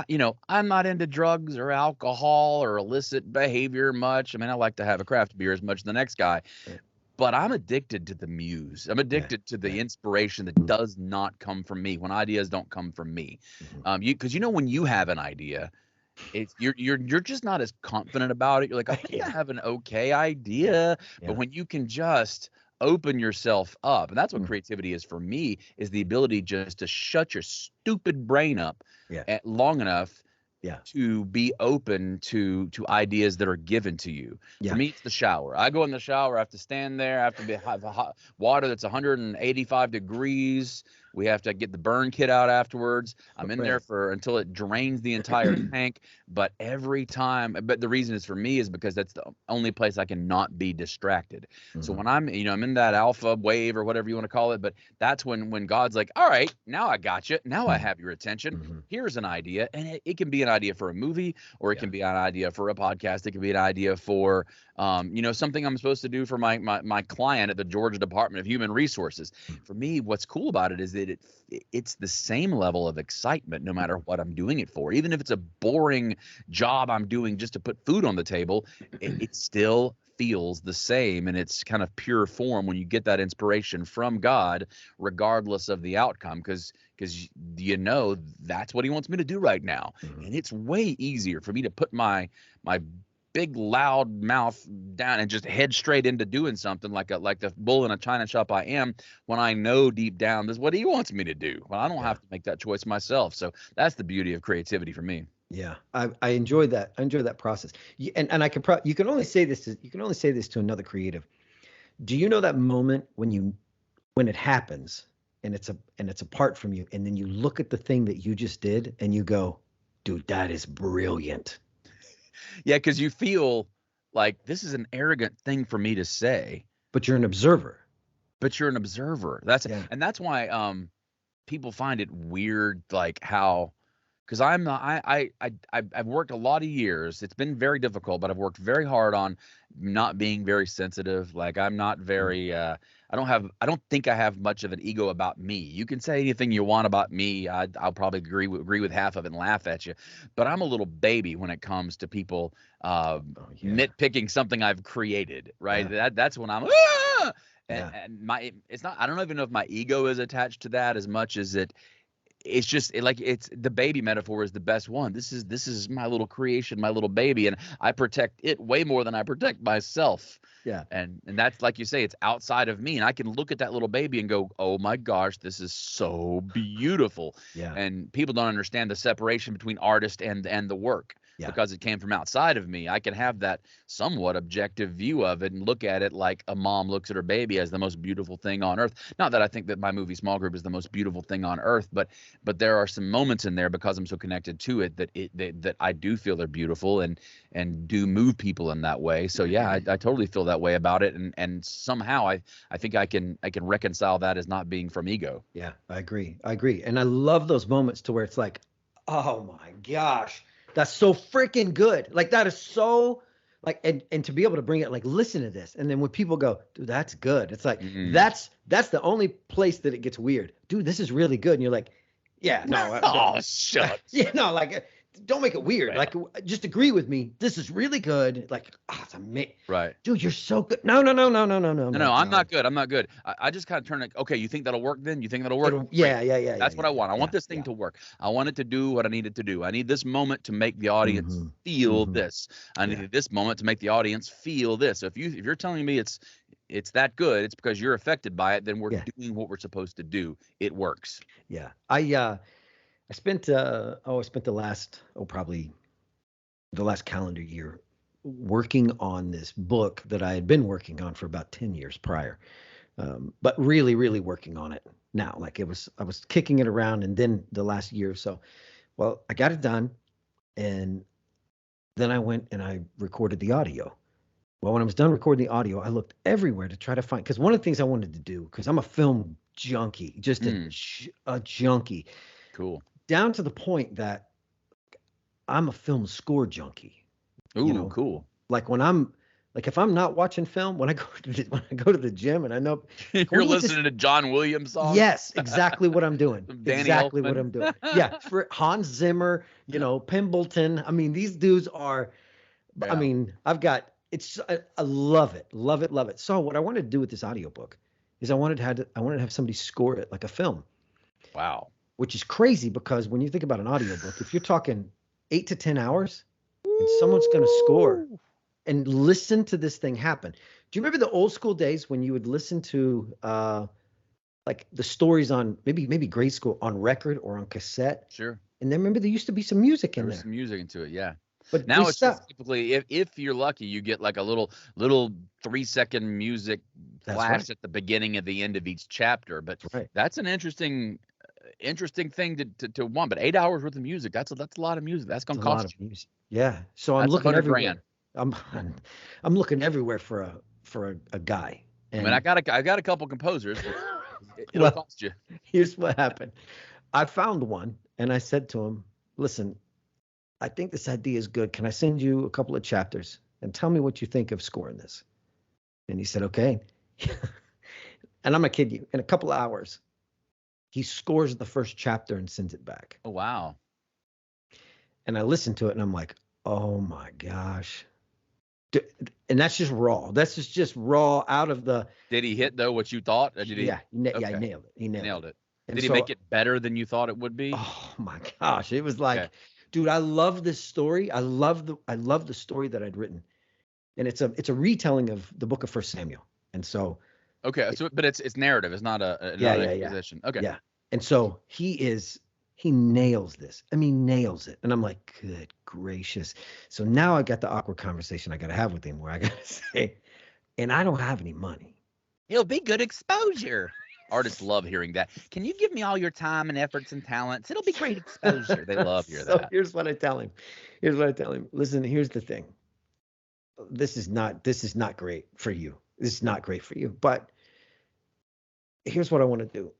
you know, I'm not into drugs or alcohol or illicit behavior much. I mean, I like to have a craft beer as much as the next guy. But I'm addicted to the muse. I'm addicted to the inspiration that does not come from me, when ideas don't come from me. Because you know, when you have an idea, you're just not as confident about it. You're like, I think I have an okay idea. But when you can just open yourself up, and that's what creativity is for me, is the ability just to shut your stupid brain up long enough to be open to ideas that are given to you. For me, it's the shower. I go in the shower. I have to stand there. I have to have hot water that's 185 degrees. We have to get the burn kit out afterwards. I'm in there until it drains the entire tank. But every time, the reason is for me is because that's the only place I can not be distracted. So when I'm in that alpha wave or whatever you want to call it, but that's when God's like, all right, now I got you. Now I have your attention. Here's an idea. And it can be an idea for a movie, or it can be an idea for a podcast. It can be an idea for, something I'm supposed to do for my client at the Georgia Department of Human Resources. For me, what's cool about it is that it's the same level of excitement no matter what I'm doing it for. Even if it's a boring job I'm doing just to put food on the table, it still feels the same in its kind of pure form when you get that inspiration from God, regardless of the outcome, because you know that's what he wants me to do right now. And it's way easier for me to put my big loud mouth down and just head straight into doing something like the bull in a china shop I am, when I know deep down this is what he wants me to do. Well, I don't have to make that choice myself. So that's the beauty of creativity for me. Yeah, I enjoy that. I enjoy that process. And you can only say this to another creative. Do you know that moment when it happens and it's apart from you, and then you look at the thing that you just did and you go, dude, that is brilliant. Yeah, because you feel like this is an arrogant thing for me to say. But you're an observer. And that's why people find it weird, like how, because I've worked a lot of years. It's been very difficult, but I've worked very hard on not being very sensitive. Like I'm not Mm. very I don't think I have much of an ego about me. You can say anything you want about me. I'll probably agree with half of it and laugh at you, but I'm a little baby when it comes to people Oh yeah. nitpicking something I've created. Right. Yeah. That's when I'm "Ah!" Yeah. and my it's not. I don't even know if my ego is attached to that as much as it's just like it's the baby metaphor is the best one. This is my little creation, my little baby, and I protect it way more than I protect myself. Yeah. And that's like you say, it's outside of me, and I can look at that little baby and go, oh my gosh, this is so beautiful. Yeah. And people don't understand the separation between artist and the work Yeah. because it came from outside of me. I can have that somewhat objective view of it and look at it like a mom looks at her baby as the most beautiful thing on earth. Not that I think that my movie Small Group is the most beautiful thing on earth, but there are some moments in there because I'm so connected to it that I do feel they're beautiful and do move people in that way. So yeah, I totally feel that way about it, and somehow I think I can reconcile that as not being from ego. Yeah, I agree. I agree. And I love those moments to where it's like, oh my gosh, that's so freaking good. Like that is so like and to be able to bring it like listen to this. And then when people go, dude, that's good. It's like Mm. that's the only place that it gets weird. Dude, this is really good. And you're like, yeah, no, Oh, shucks. yeah, no, like don't make it weird. Man. Like just agree with me. This is really good. Like, it's amazing. Right. Dude, you're so good. No, no, no, no, no, no, no. No, I'm not good. I'm not good. I just kind of turn like, okay, you think that'll work then? You think that'll work? Yeah, yeah, yeah. That's yeah, what I want. I want yeah, this thing to work. I want it to do what I need it to do. I need this moment to make the audience Mm-hmm. feel Mm-hmm. this. I need this moment to make the audience feel this. So if you're telling me it's that good, it's because you're affected by it, then we're doing what we're supposed to do. It works. Yeah. I spent I spent probably the last calendar year working on this book that I had been working on for about 10 years prior. But really, really working on it now. Like I was kicking it around, and then the last year or so, well, I got it done, and then I went and I recorded the audio. Well, when I was done recording the audio, I looked everywhere to try to find, because one of the things I wanted to do, because I'm a film junkie, just a junkie, Cool. down to the point that I'm a film score junkie. Ooh, cool. Like if I'm not watching film, when I go to the gym and I know you're listening to John Williams songs. Yes, exactly what I'm doing. Danny exactly Elfman. what I'm doing. Yeah, for Hans Zimmer, Pemberton. I mean, these dudes are. I mean, I love it, love it, love it. So what I wanted to do with this audiobook is I wanted to have somebody score it like a film. Wow. Which is crazy because when you think about an audiobook, if you're talking 8 to 10 hours and someone's going to score and listen to this thing happen. Do you remember the old school days when you would listen to like the stories on maybe grade school on record or on cassette? Sure. And then remember there used to be some music in there. There was some music into it, yeah. But now it's just typically if you're lucky, you get like a little 3-second music flash at the beginning at the end of each chapter. But that's an interesting thing to want. But 8 hours worth of music, that's a lot of music. That's gonna cost you. Music. Yeah. So I'm looking everywhere. $100,000. I'm looking everywhere for a guy. And I mean, I got a couple composers. It'll cost you. Here's what happened. I found one and I said to him, listen, I think this idea is good. Can I send you a couple of chapters and tell me what you think of scoring this? And he said, okay. And I'm not kidding you. In a couple of hours, he scores the first chapter and sends it back. Oh, wow. And I listened to it and I'm like, oh my gosh. And that's just raw. That's just raw out of the. Did he hit though what you thought? Did he? Yeah, he nailed it. He nailed it. And did he make it better than you thought it would be? Oh my gosh. It was like, dude, I love this story. I love the story that I'd written. And it's a retelling of the book of 1 Samuel. And so but it's narrative. It's not a exposition. Okay. Yeah. And so he nails this. I mean, nails it. And I'm like, good gracious. So now I got the awkward conversation I got to have with him where I got to say, and I don't have any money. It'll be good exposure. Artists love hearing that. Can you give me all your time and efforts and talents? It'll be great exposure. They love hearing that. So here's what I tell him. Listen, here's the thing. This is not great for you. This is not great for you. But here's what I want to do.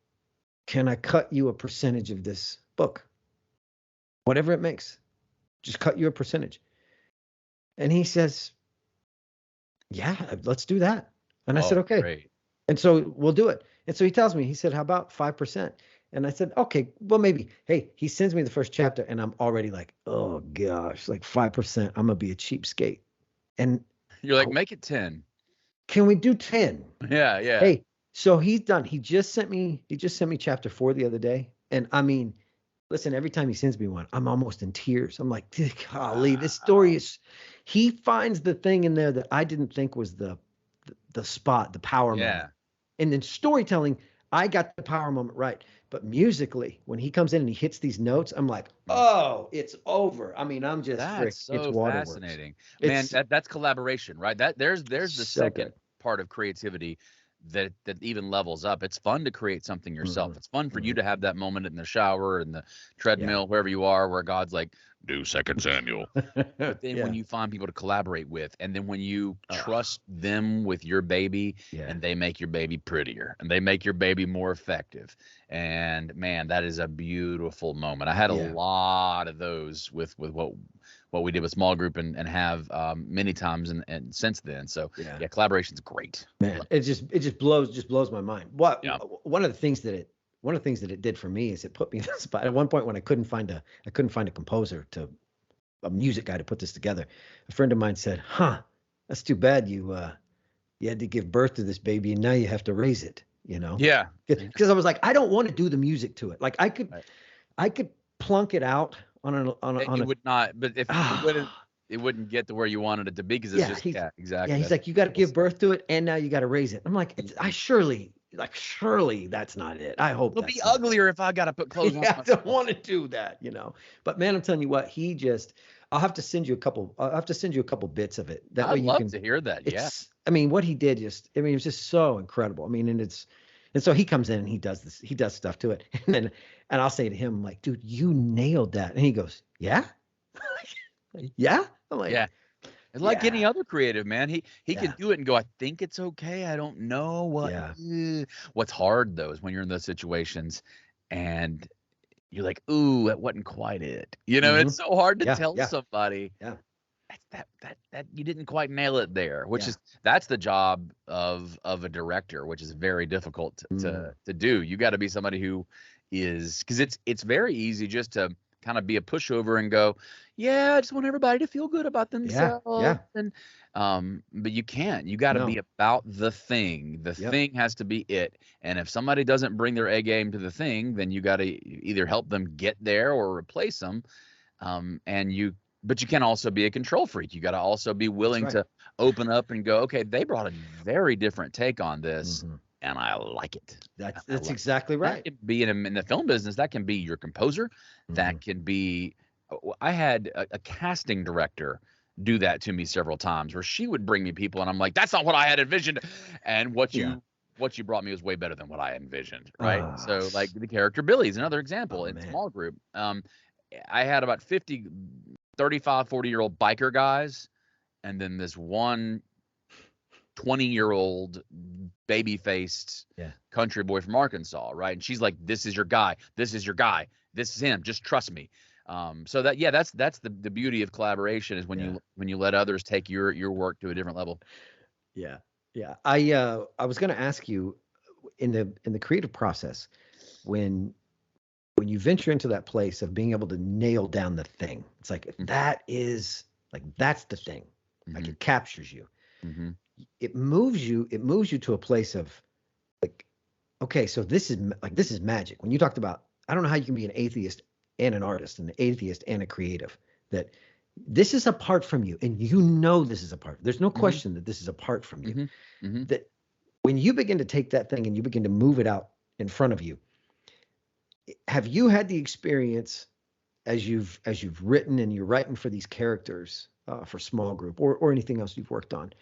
Can I cut you a percentage of this book? whatever it makes. Just cut you a percentage. And he says, yeah, let's do that. And I said, Oh, okay. great. And so we'll do it. And so he tells me, he said, how about 5%? And I said, okay, well, maybe. Hey, he sends me the first chapter and I'm already like, oh gosh, like 5%. I'm going to be a cheapskate. And You're like, make it 10. can we do 10? Yeah, yeah. Hey, so he's done. He just sent me chapter 4 the other day. And I mean, listen, every time he sends me one, I'm almost in tears. I'm like, golly, this story is, he finds the thing in there that I didn't think was the spot, the power Yeah. moment. And then storytelling, I got the power moment right. But musically, when he comes in and he hits these notes, I'm like, oh, it's over. I mean, I'm just That's it's so waterworks. fascinating. Man, It's that's collaboration, right? There's the so second good. part of creativity that even levels up. It's fun to create something yourself. It's fun for you to have that moment in the shower, in the treadmill, wherever you are, where God's like, do Second Samuel. But then when you find people to collaborate with, and then when you trust them with your baby, and they make your baby prettier, and they make your baby more effective, and man, that is a beautiful moment. I had a lot of those with what we did with small group and have many times and since then. So yeah, collaboration's great. Man, it just blows my mind. One of the things that it did for me is it put me in the spot at one point when I couldn't find a composer, a music guy to put this together. A friend of mine said, "Huh, that's too bad you had to give birth to this baby and now you have to raise it." You know? Yeah. Because I was like, I don't want to do the music to it. Like I could plunk it out on it would not, but if it wouldn't get to where you wanted it to be because it's just exactly. Yeah, he's like, you got to give birth to it and now you got to raise it. I'm like, surely that's not it. I hope it'll be uglier if I got to put clothes on. I don't want to do that, But man, I'm telling you what, I'll have to send you a couple. Bits of it. That way you can to hear that. Yeah. I mean, what he did it was just so incredible. I mean, and so he comes in and he does stuff to it. And I'll say to him, like, dude, you nailed that. And he goes, yeah. Yeah. I'm like, yeah. It's like any other creative, man. He can do it and go, I think it's okay. I don't know what. What's hard though is when you're in those situations and you're like, ooh, that wasn't quite it. It's so hard to tell somebody. Yeah. That you didn't quite nail it there, which that's the job of a director, which is very difficult to do. You got to be somebody who is, because it's very easy just to kind of be a pushover and go, yeah, I just want everybody to feel good about themselves. And but you can't. You got to be about the thing. The thing has to be it. And if somebody doesn't bring their A game to the thing, then you got to either help them get there or replace them. But you can also be a control freak. You got to also be willing to open up and go, okay, they brought a very different take on this. And I like it. That's exactly right. That can be in the film business. That can be your composer. That can be. I had a casting director do that to me several times, where she would bring me people, and I'm like, "That's not what I had envisioned." And what you brought me was way better than what I envisioned. Right. So, like the character Billy is another example in small group. I had about 50, 35, 40-year-old biker guys, and then this one 20-year-old baby-faced country boy from Arkansas, right? And she's like, "This is your guy. This is your guy. This is him. Just trust me." So that's the beauty of collaboration is when you let others take your work to a different level. Yeah. I was going to ask you in the creative process, when you venture into that place of being able to nail down the thing, it's like that's the thing. Like it captures you. It moves you to a place of like, okay, so this is magic. When you talked about, I don't know how you can be an atheist and an artist, an atheist and a creative, that this is apart from you, and this is apart. There's no question that this is apart from you. That when you begin to take that thing and you begin to move it out in front of you, have you had the experience as you've written and you're writing for these characters for small group or anything else you've worked on,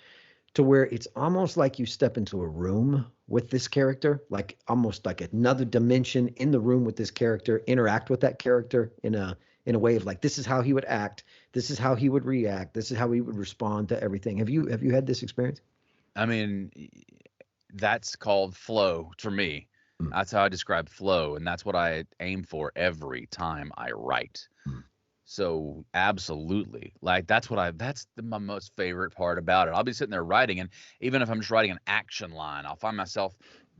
to where it's almost like you step into a room with this character, like almost like another dimension in the room with this character, interact with that character in a way of like, this is how he would act, this is how he would react, this is how he would respond to everything. Have you had this experience? I mean, that's called flow for me. That's how I describe flow, and that's what I aim for every time I write. So absolutely, like my most favorite part about it. I'll be sitting there writing, and even if I'm just writing an action line, I'll find myself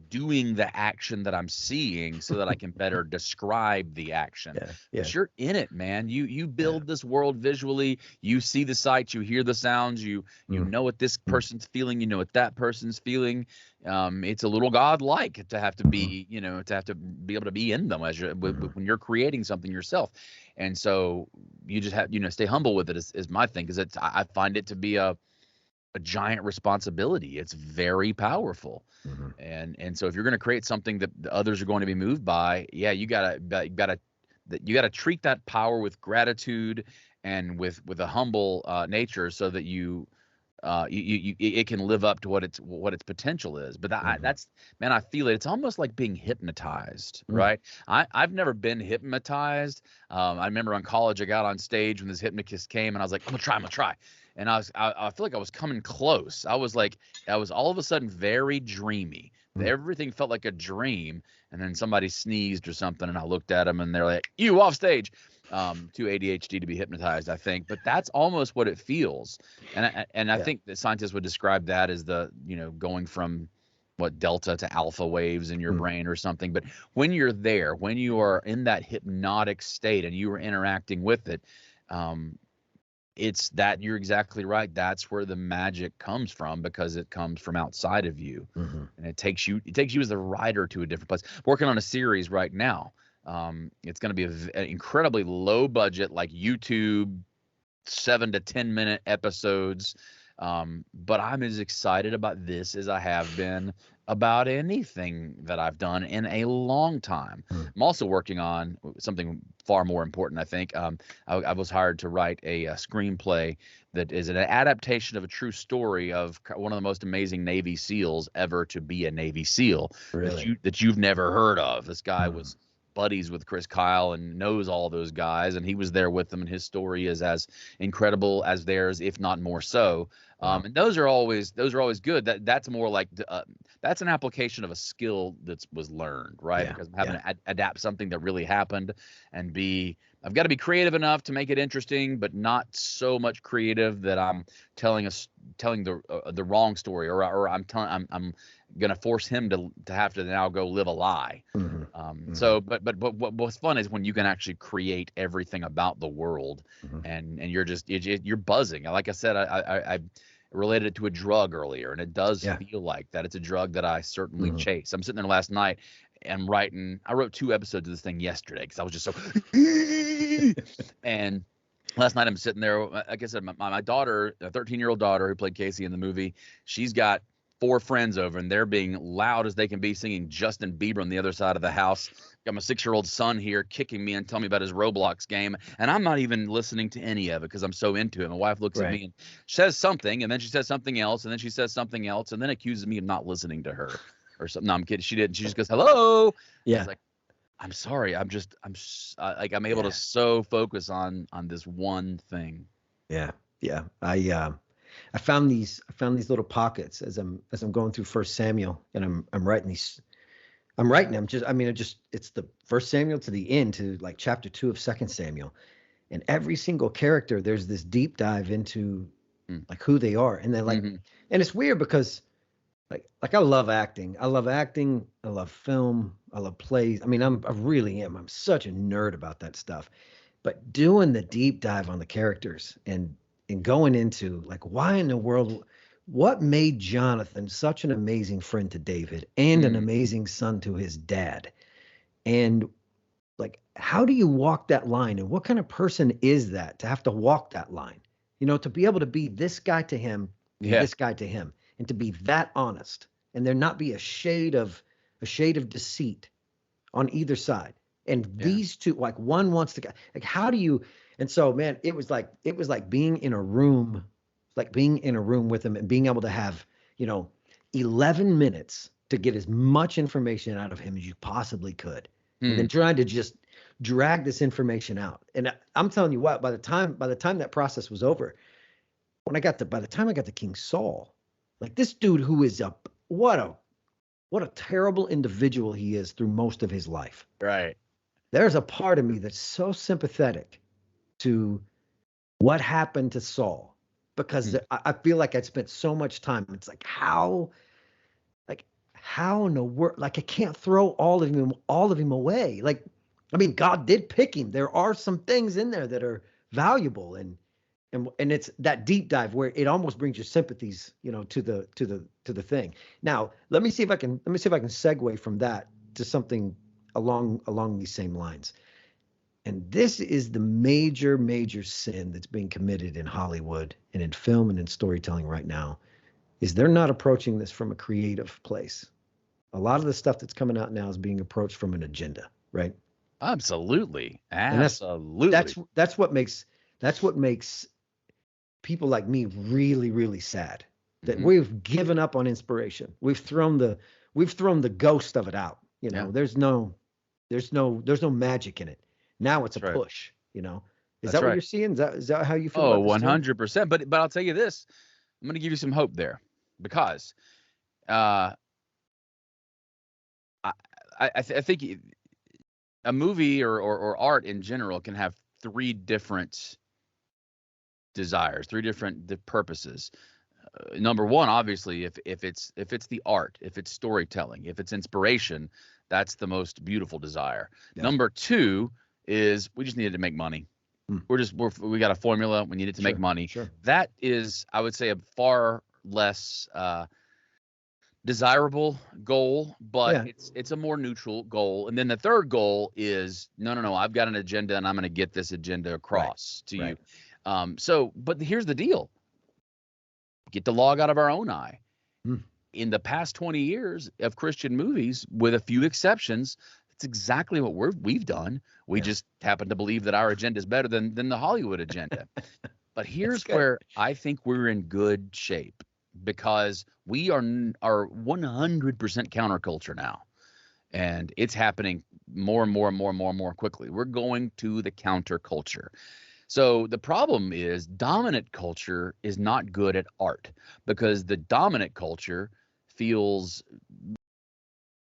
doing the action that I'm seeing so that I can better describe the action. Yeah, yeah, But you're in it, man. You yeah. build this world visually. You see the sights, you hear the sounds, you Mm, know what this mm, person's feeling, you know what that person's feeling. It's a little godlike to have to mhm, be, to have to be able to be in them as mhm. when you're creating something yourself. And so you just have, stay humble with it is my thing, because I find it to be a giant responsibility. It's very powerful. Mhm. And so if you're going to create something that the others are going to be moved by, yeah, you gotta treat that power with gratitude and with a humble nature, so that it can live up to what its potential is. But Mhm. that's, man, I feel it. It's almost like being hypnotized, Mm. right? I've never been hypnotized. I remember on college I got on stage when this hypnotist came, and I was like, I'm gonna try. And I feel like I was coming close. I was all of a sudden very dreamy. Mm. Everything felt like a dream. And then somebody sneezed or something, and I looked at them, and they're like, "You off stage." Too ADHD to be hypnotized, I think, but that's almost what it feels. And I Yeah. think that scientists would describe that as going from what delta to alpha waves in your Mm. brain or something. But when you're there, when you are in that hypnotic state and you are interacting with it, um, it's that you're exactly right. That's where the magic comes from, because it comes from outside of you, Mhm. and it takes you as a writer to a different place. Working on a series right now. It's going to be an incredibly low budget, like YouTube 7 to 10 minute episodes. But I'm as excited about this as I have been about anything that I've done in a long time. Mm. I'm also working on something far more important, I think. I was hired to write a screenplay that is an adaptation of a true story of one of the most amazing Navy SEALs ever to be a Navy SEAL Really? that you've never heard of. This guy Mm. was buddies with Chris Kyle and knows all those guys, and he was there with them, and his story is as incredible as theirs, if not more so. Wow. And those are always good. That's more like that's an application of a skill that was learned, right? Yeah. Because I'm having Yeah. to adapt something that really happened, and I've got to be creative enough to make it interesting, but not so much creative that I'm telling the wrong story, or I'm gonna force him to have to now go live a lie. Mhm. Mhm. But what's fun is when you can actually create everything about the world, Mhm. and you're buzzing. Like I said, I related it to a drug earlier, and it does Yeah. feel like that. It's a drug that I certainly Mhm. chase. I'm sitting there last night and writing. I wrote 2 episodes of this thing yesterday because I was just so and last night I'm sitting there, like I said, my daughter, a 13-year-old daughter who played Casey in the movie, she's got 4 friends over, and they're being loud as they can be, singing Justin Bieber on the other side of the house. Got my 6-year-old son here kicking me and telling me about his Roblox game, and I'm not even listening to any of it because I'm so into it. My wife looks at Right. me and says something, and then she says something else, and then she says something else, and then accuses me of not listening to her or something. No, I'm kidding. She didn't. She just goes, "Hello." I was Yeah. like, I'm sorry. Like I'm able to Yeah. so focus on this one thing. Yeah. Yeah. I found these little pockets as I'm going through First Samuel, and I'm writing these. I'm writing them. Just I mean, it's the First Samuel to the end, to like chapter 2 of Second Samuel, and every single character, there's this deep dive into Mm. like who they are, and then like, Mhm. and it's weird because like I love acting. I love acting. I love film. I love plays. I mean, I really am. I'm such a nerd about that stuff. But doing the deep dive on the characters, and going into like why in the world, what made Jonathan such an amazing friend to David and an Mm. amazing son to his dad, and like how do you walk that line, and what kind of person is that to have to walk that line, to be able to be this guy to him and Yeah. this guy to him, and to be that honest, and there not be a shade of deceit on either side. And Yeah. these two, like one wants to, like, how do you? And so, man, it was like being in a room, like being in a room with him and being able to have, you know, 11 minutes to get as much information out of him as you possibly could, and then Mm. trying to just drag this information out. And I'm telling you what, by the time that process was over, by the time I got to King Saul, like this dude who is what a terrible individual he is through most of his life. Right. There's a part of me that's so sympathetic to what happened to Saul, because I feel like I spent so much time. It's like how in the world, like I can't throw all of him away. Like, I mean, God did pick him. There are some things in there that are valuable, and it's that deep dive where it almost brings your sympathies, to the thing. Now, let me see if I can segue from that to something along these same lines. And this is the major sin that's being committed in Hollywood and in film and in storytelling right now, is they're not approaching this from a creative place. A lot of the stuff that's coming out now is being approached from an agenda, right? Absolutely. And Absolutely. that's what makes people like me really, really sad, that we've given up on inspiration. We've thrown the ghost of it out. Yeah. There's no magic in it. Now it's That's a right. push, Is That's that what right. you're seeing? Is that how you feel Oh, about this too? 100%. But I'll tell you this, I'm going to give you some hope there, because I think a movie or art in general can have three different desires, three different purposes. Number one, obviously, if it's the art, if it's storytelling, if it's inspiration, that's the most beautiful desire. Yeah. Number two is we just needed to make money. We got a formula. We needed to make money. Sure. That is, I would say, a far less desirable goal, but it's a more neutral goal. And then the third goal is no, I've got an agenda, and I'm going to get this agenda across to you. But here's the deal: get the log out of our own eye. In the past 20 years of Christian movies, with a few exceptions, it's exactly what we've done. We just happen to believe that our agenda is better than the Hollywood agenda. But here's where I think we're in good shape, because we are 100% counterculture now, and it's happening more and more quickly. We're going to the counterculture. So the problem is dominant culture is not good at art, because the dominant culture feels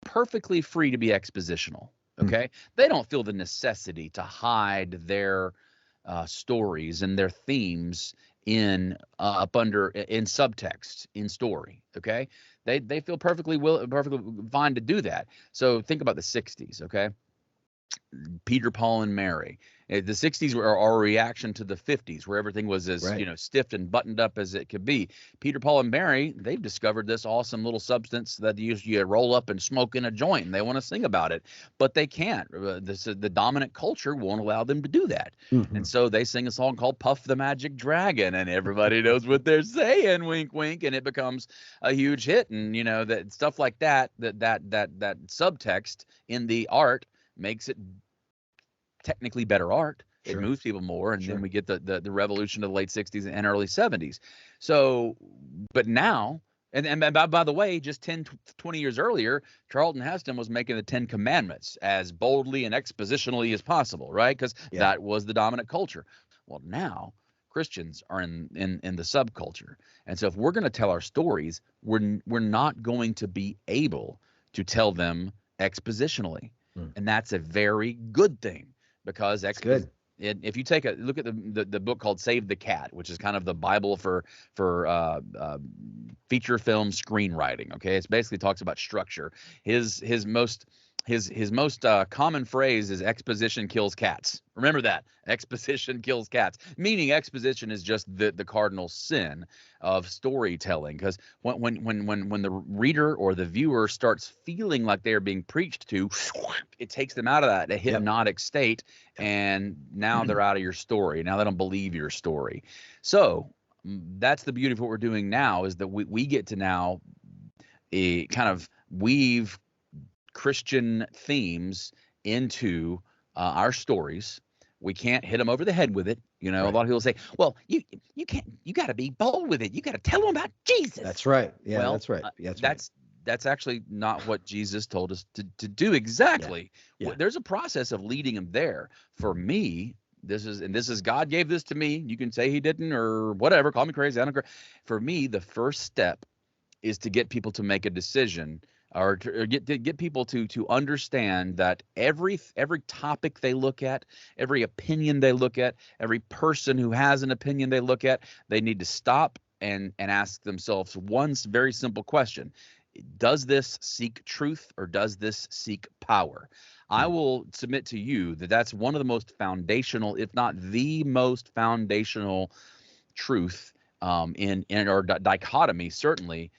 perfectly free to be expositional. Okay. They don't feel the necessity to hide their stories and their themes in subtext in story. Okay. They feel perfectly fine to do that. So think about the 60s. Okay. Peter, Paul, and Mary. The 60s were our reaction to the 50s, where everything was as stiff and buttoned up as it could be. Peter, Paul, and Mary, they've discovered this awesome little substance that you roll up and smoke in a joint, and they want to sing about it, but they can't. The dominant culture won't allow them to do that. And so they sing a song called Puff the Magic Dragon, and everybody knows what they're saying, wink, wink, and it becomes a huge hit. And that stuff like that subtext in the art makes it technically better art. It moves people more, and then we get the revolution of the late 60s and early 70s. So, but now, and by the way, just 10, 20 years earlier, Charlton Heston was making the 10 Commandments as boldly and expositionally as possible, right? Because that was the dominant culture. Well, now Christians are in the subculture. And so if we're going to tell our stories, we're not going to be able to tell them expositionally. And that's a very good thing, because if you take a look at the book called Save the Cat, which is kind of the Bible for feature film screenwriting. Okay. It basically talks about structure. His most common phrase is exposition kills cats. Remember that. Exposition kills cats, meaning exposition is just the cardinal sin of storytelling. Because when the reader or the viewer starts feeling like they're being preached to, it takes them out of that hypnotic state, and now they're out of your story. Now they don't believe your story. So that's the beauty of what we're doing now, is that we get to now kind of weave Christian themes into our stories. We can't hit them over the head with it. A lot of people say, well, you got to be bold with it. You got to tell them about Jesus. That's right. Yeah, well, that's right. That's actually not what Jesus told us to do exactly. There's a process of leading them there. For me, this is God gave this to me. You can say he didn't or whatever. Call me crazy. I don't care. For me, the first step is to get people to make a decision or to get people to understand that every topic they look at, every opinion they look at, every person who has an opinion they look at, they need to stop and ask themselves one very simple question: does this seek truth or does this seek power? I will submit to you that that's one of the most foundational, if not the most foundational truth in our dichotomy, certainly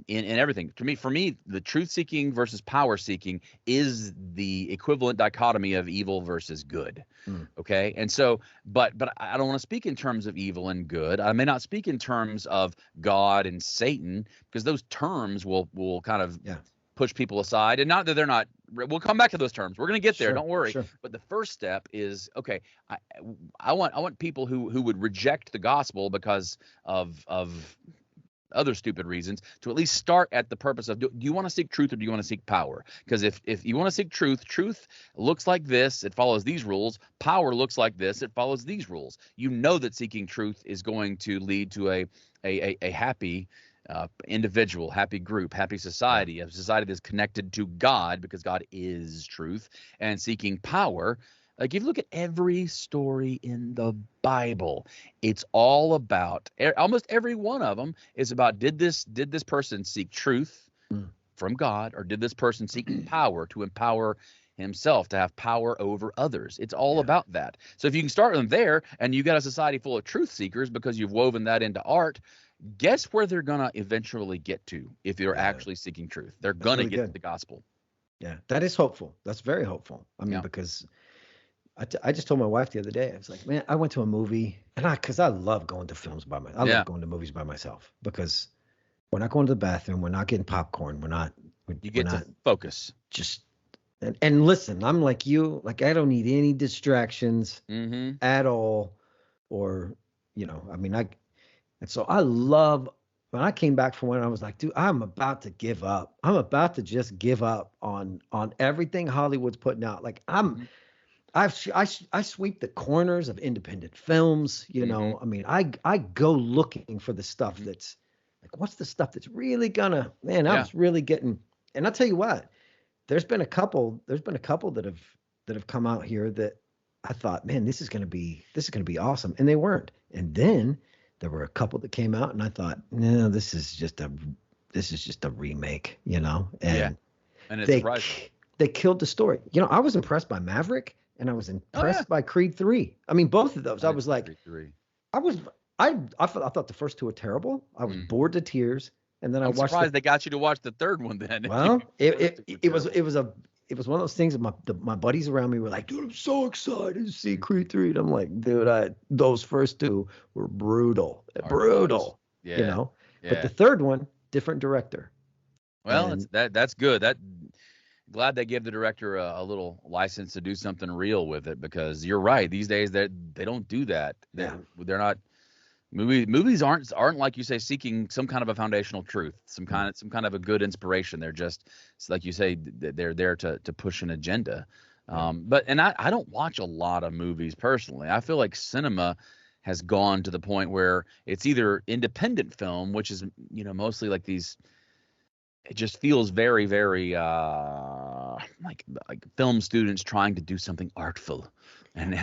in everything. For me, the truth seeking versus power seeking is the equivalent dichotomy of evil versus good. Okay, and so, but I don't want to speak in terms of evil and good. I may not speak in terms of God and Satan, because those terms will kind of push people aside. And not that they're not. We'll come back to those terms. We're going to get there. Don't worry. But the first step is, okay, I want people who would reject the gospel because of other stupid reasons to at least start at the purpose of, do you want to seek truth or do you want to seek power? Because if you want to seek truth looks like this, it follows these rules. Power looks like this, it follows these rules. You know that seeking truth is going to lead to a happy individual, happy group, happy society, a society that's connected to God, because God is truth. And seeking power, like if you look at every story in the Bible, it's all about, almost every one of them is about, did this person seek truth from God, or did this person seek power to empower himself, to have power over others? It's all about that. So if you can start them there, and you got a society full of truth seekers because you've woven that into art, guess where they're going to eventually get to if they're actually seeking truth? They're going to get to the gospel. Yeah, that is hopeful. That's very hopeful. I mean, because I just told my wife the other day, I was like, man, I went to a movie, and because I love going to films by myself. I love going to movies by myself, because we're not going to the bathroom. We're not getting popcorn. You get to focus. Just, and listen, I'm like you, like I don't need any distractions at all. Or, I mean, and so I love, when I came back from when I was like, dude, I'm about to give up. I'm about to just give up on everything Hollywood's putting out. Like I sweep the corners of independent films, I mean, I go looking for the stuff that's like, what's the stuff that's really gonna, man, I was really getting, and I'll tell you what, there's been a couple that have come out here that I thought, man, this is gonna be awesome. And they weren't. And then there were a couple that came out and I thought, no, this is just a remake, and it's they killed the story. I was impressed by Maverick. And I was impressed by Creed 3. I mean, both of those. I was like, I thought the first two were terrible. I was bored to tears. And then I watched. Surprised they got you to watch the third one then. Well, it was one of those things that my buddies around me were like, dude, I'm so excited to see Creed 3. And I'm like, dude, those first two were brutal. Brutal. Yeah. But the third one, different director. Well, that's good. Glad they give the director a little license to do something real with it, because you're right. These days they don't do that. They're not. Movies aren't like you say, seeking some kind of a foundational truth, some kind of a good inspiration. They're just, like you say, they're there to push an agenda. But I don't watch a lot of movies personally. I feel like cinema has gone to the point where it's either independent film, which is mostly like these. It just feels very, very like film students trying to do something artful, and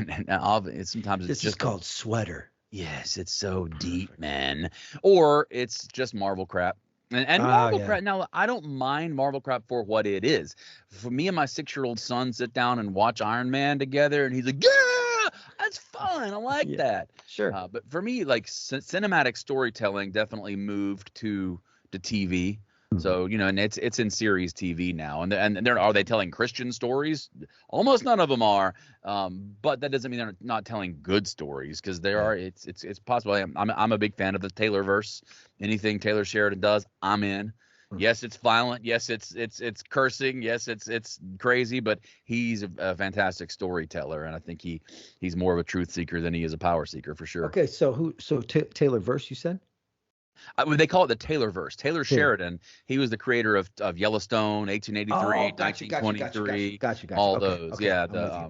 sometimes this is called sweater. Yes, it's so deep, man. Or it's just Marvel crap. And Marvel crap. Now, I don't mind Marvel crap for what it is. For me and my 6-year-old son sit down and watch Iron Man together, and he's like, yeah, that's fun. I like that. Sure. But for me, like cinematic storytelling definitely moved to TV. So, and it's in series TV now. And are they telling Christian stories? Almost none of them are. But that doesn't mean they're not telling good stories, because they are. It's possible. I'm a big fan of the Taylorverse. Anything Taylor Sheridan does, I'm in. Yes, it's violent. Yes, it's cursing. Yes, it's crazy. But he's a fantastic storyteller, and I think he's more of a truth seeker than he is a power seeker, for sure. Okay, so Taylorverse, you said? They call it the Taylorverse. Taylor Sheridan, he was the creator of Yellowstone, 1883, 1923, Gotcha. all Okay, those. okay, Yeah,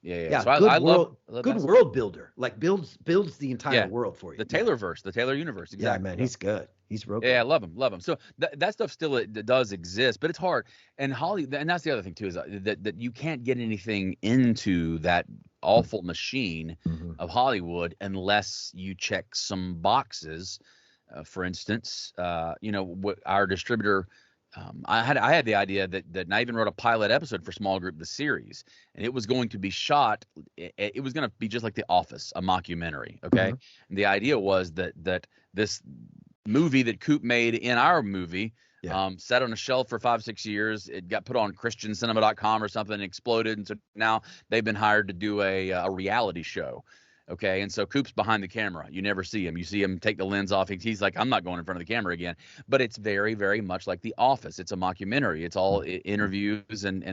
Yeah. Yeah, So good I love good that. world builder. Like builds the entire Yeah, world for you. the Yeah. Taylorverse, the Taylor universe, Yeah, exactly. man, So he's good. He's real yeah, good. I love him, love him. So that stuff still it does exist, but it's hard. And and that's the other thing too, is that you can't get anything into that awful machine Hmm. of Hollywood unless you check some boxes. For instance, what our distributor. I had the idea that and I even wrote a pilot episode for Small Group the series, and it was going to be shot. It was going to be just like The Office, a mockumentary. Okay, Hmm. and the idea was that this movie that Coop made in our movie Yeah. sat on a shelf for 5-6 years. It got put on christiancinema.com or something and exploded. And so now they've been hired to do a reality show. Okay. And so Coop's behind the camera. You never see him. You see him take the lens off. He's like, I'm not going in front of the camera again. But it's very, very much like The Office. It's a mockumentary. It's all interviews and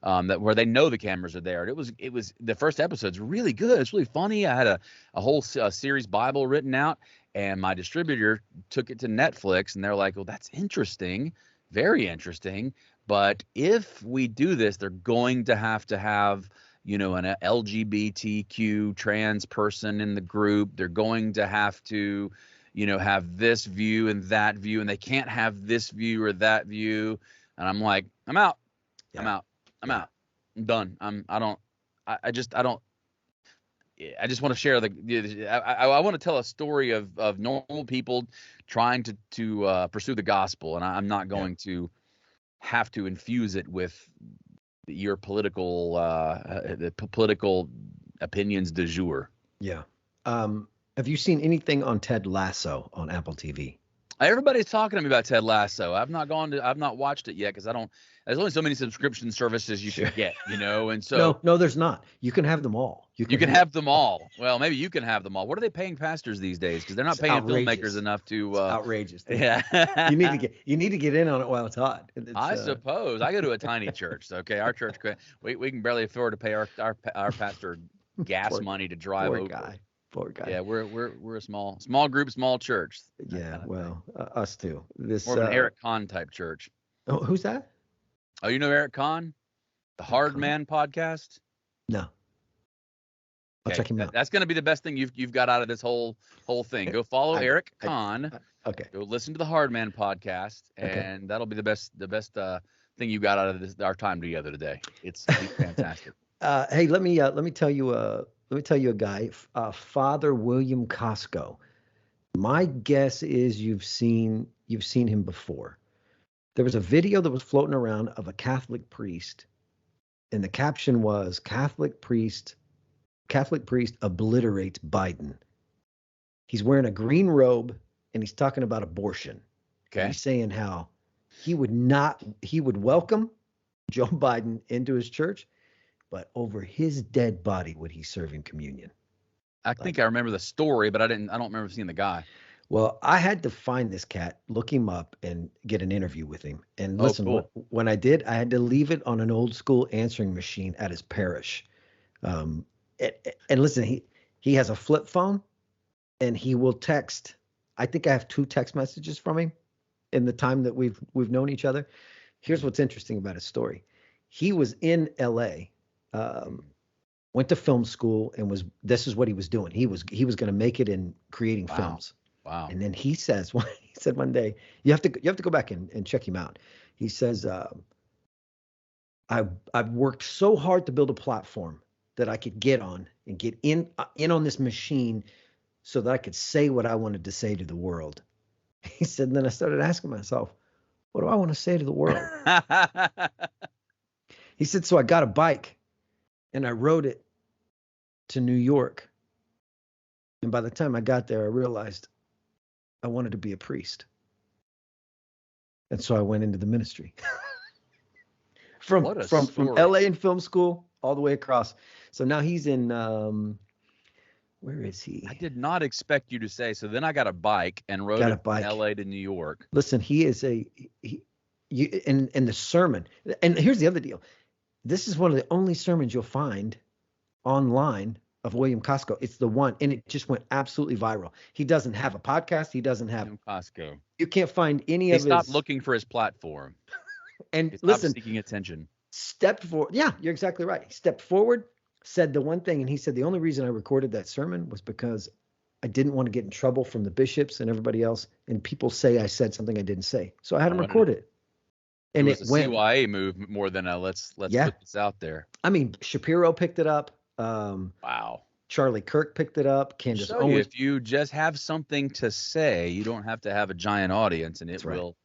that where they know the cameras are there. And it was the first episode's really good. It's really funny. I had a whole series Bible written out, and my distributor took it to Netflix, and they're like, well, that's interesting, very interesting. But if we do this, they're going to have an LGBTQ trans person in the group. They're going to have to, have this view and that view, and they can't have this view or that view. And I'm like, I'm out. I'm Yeah. out. I'm Yeah. out. I'm done. I just want to share I want to tell a story of normal people trying to pursue the gospel, and I'm not Yeah. going to have to infuse it with your political opinions du jour. Yeah. Have you seen anything on Ted Lasso on Apple TV? Everybody's talking to me about Ted Lasso. I've not watched it yet because I don't. There's only so many subscription services you Sure. can get, and so No, there's not. You can have them all. you can have them all. Well, maybe you can have them all. What are they paying pastors these days? Because they're not It's paying filmmakers outrageous. enough It's to. outrageous. Yeah. You need to get in on it while it's hot. It's I suppose I go to a tiny church. So, okay, our church we can barely afford to pay our pastor gas poor, money to drive poor over. guy. Poor guy. Yeah, we're a small group, small church. That Yeah, kind of well, us too. This more of an Eric Kahn type church. oh, who's that? Oh, you know Eric Kahn, the Eric Hard Kahn? Man podcast. No. I'll Okay, check him out. that's going to be the best thing you've got out of this whole thing. Go follow Eric Kahn. Okay. Go listen to the Hard Man podcast, Okay. and that'll be the best thing you got out of our time together today. It's fantastic. Hey, let me tell you a guy, Father William Costco. My guess is you've seen him before. There was a video that was floating around of a Catholic priest, and the caption was Catholic priest obliterates Biden. He's wearing a green robe and he's talking about abortion. Okay. And he's saying how he would welcome Joe Biden into his church, but over his dead body would he serve him communion. I think I remember the story, but I don't remember seeing the guy. Well, I had to find this cat, look him up, and get an interview with him. And listen, cool. when I did, I had to leave it on an old school answering machine at his parish. And listen, he has a flip phone, and he will text. I think I have 2 text messages from him in the time that we've known each other. Here's what's interesting about his story. He was in L.A., went to film school, and this is what he was doing. He was going to make it in creating films. Wow. And then he said one day, you have to go back and check him out. He says, I've worked so hard to build a platform that I could get on and get in on this machine so that I could say what I wanted to say to the world. He said, and then I started asking myself, what do I want to say to the world? He said, so I got a bike and I rode it to New York. And by the time I got there, I realized I wanted to be a priest. And so I went into the ministry. from LA and film school all the way across. So now he's in where is he? I did not expect you to say. So then I got a bike and rode it from LA to New York. Listen, he is in the sermon. And here's the other deal. This is one of the only sermons you'll find online of William Costco. It's the one, and it just went absolutely viral. He doesn't have a podcast. He doesn't have Costco. You can't find any of his. He stopped looking for his platform. And he stopped listen, seeking attention. Stepped forward. Yeah, you're exactly right. He stepped forward, said the one thing, and he said the only reason I recorded that sermon was because I didn't want to get in trouble from the bishops and everybody else, and people say I said something I didn't say. So I had I him wanted record it, it and was it a went. CYA move more than a let's Yeah, put this out there. I mean Shapiro picked it up. Wow. Charlie Kirk picked it up. Candace Show you Owens. if you just have something to say, you don't have to have a giant audience, and That's right. That's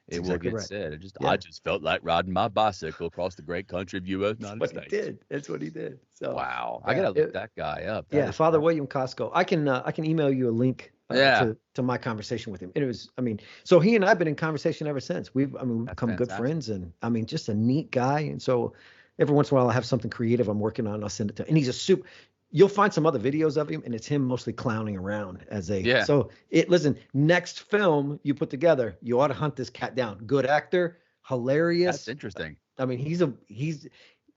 it will exactly get right. said. It just Yeah, I just felt like riding my bicycle across the great country of U.S. that's United what he States. did. That's what he did. So Wow, I yeah, gotta look that guy up. That yeah, is Father that, William Costco. I can email you a link yeah, to my conversation with him. And it was, I mean, so he and I've been in conversation ever since. We've that's become good fantastic. friends, and I mean, just a neat guy. And so every once in a while, I have something creative I'm working on. I'll send it to him. And he's a super. You'll find some other videos of him, and it's him mostly clowning around as a. Yeah, So it listen, next film you put together, you ought to hunt this cat down. Good actor, that's hilarious. interesting. I mean, he's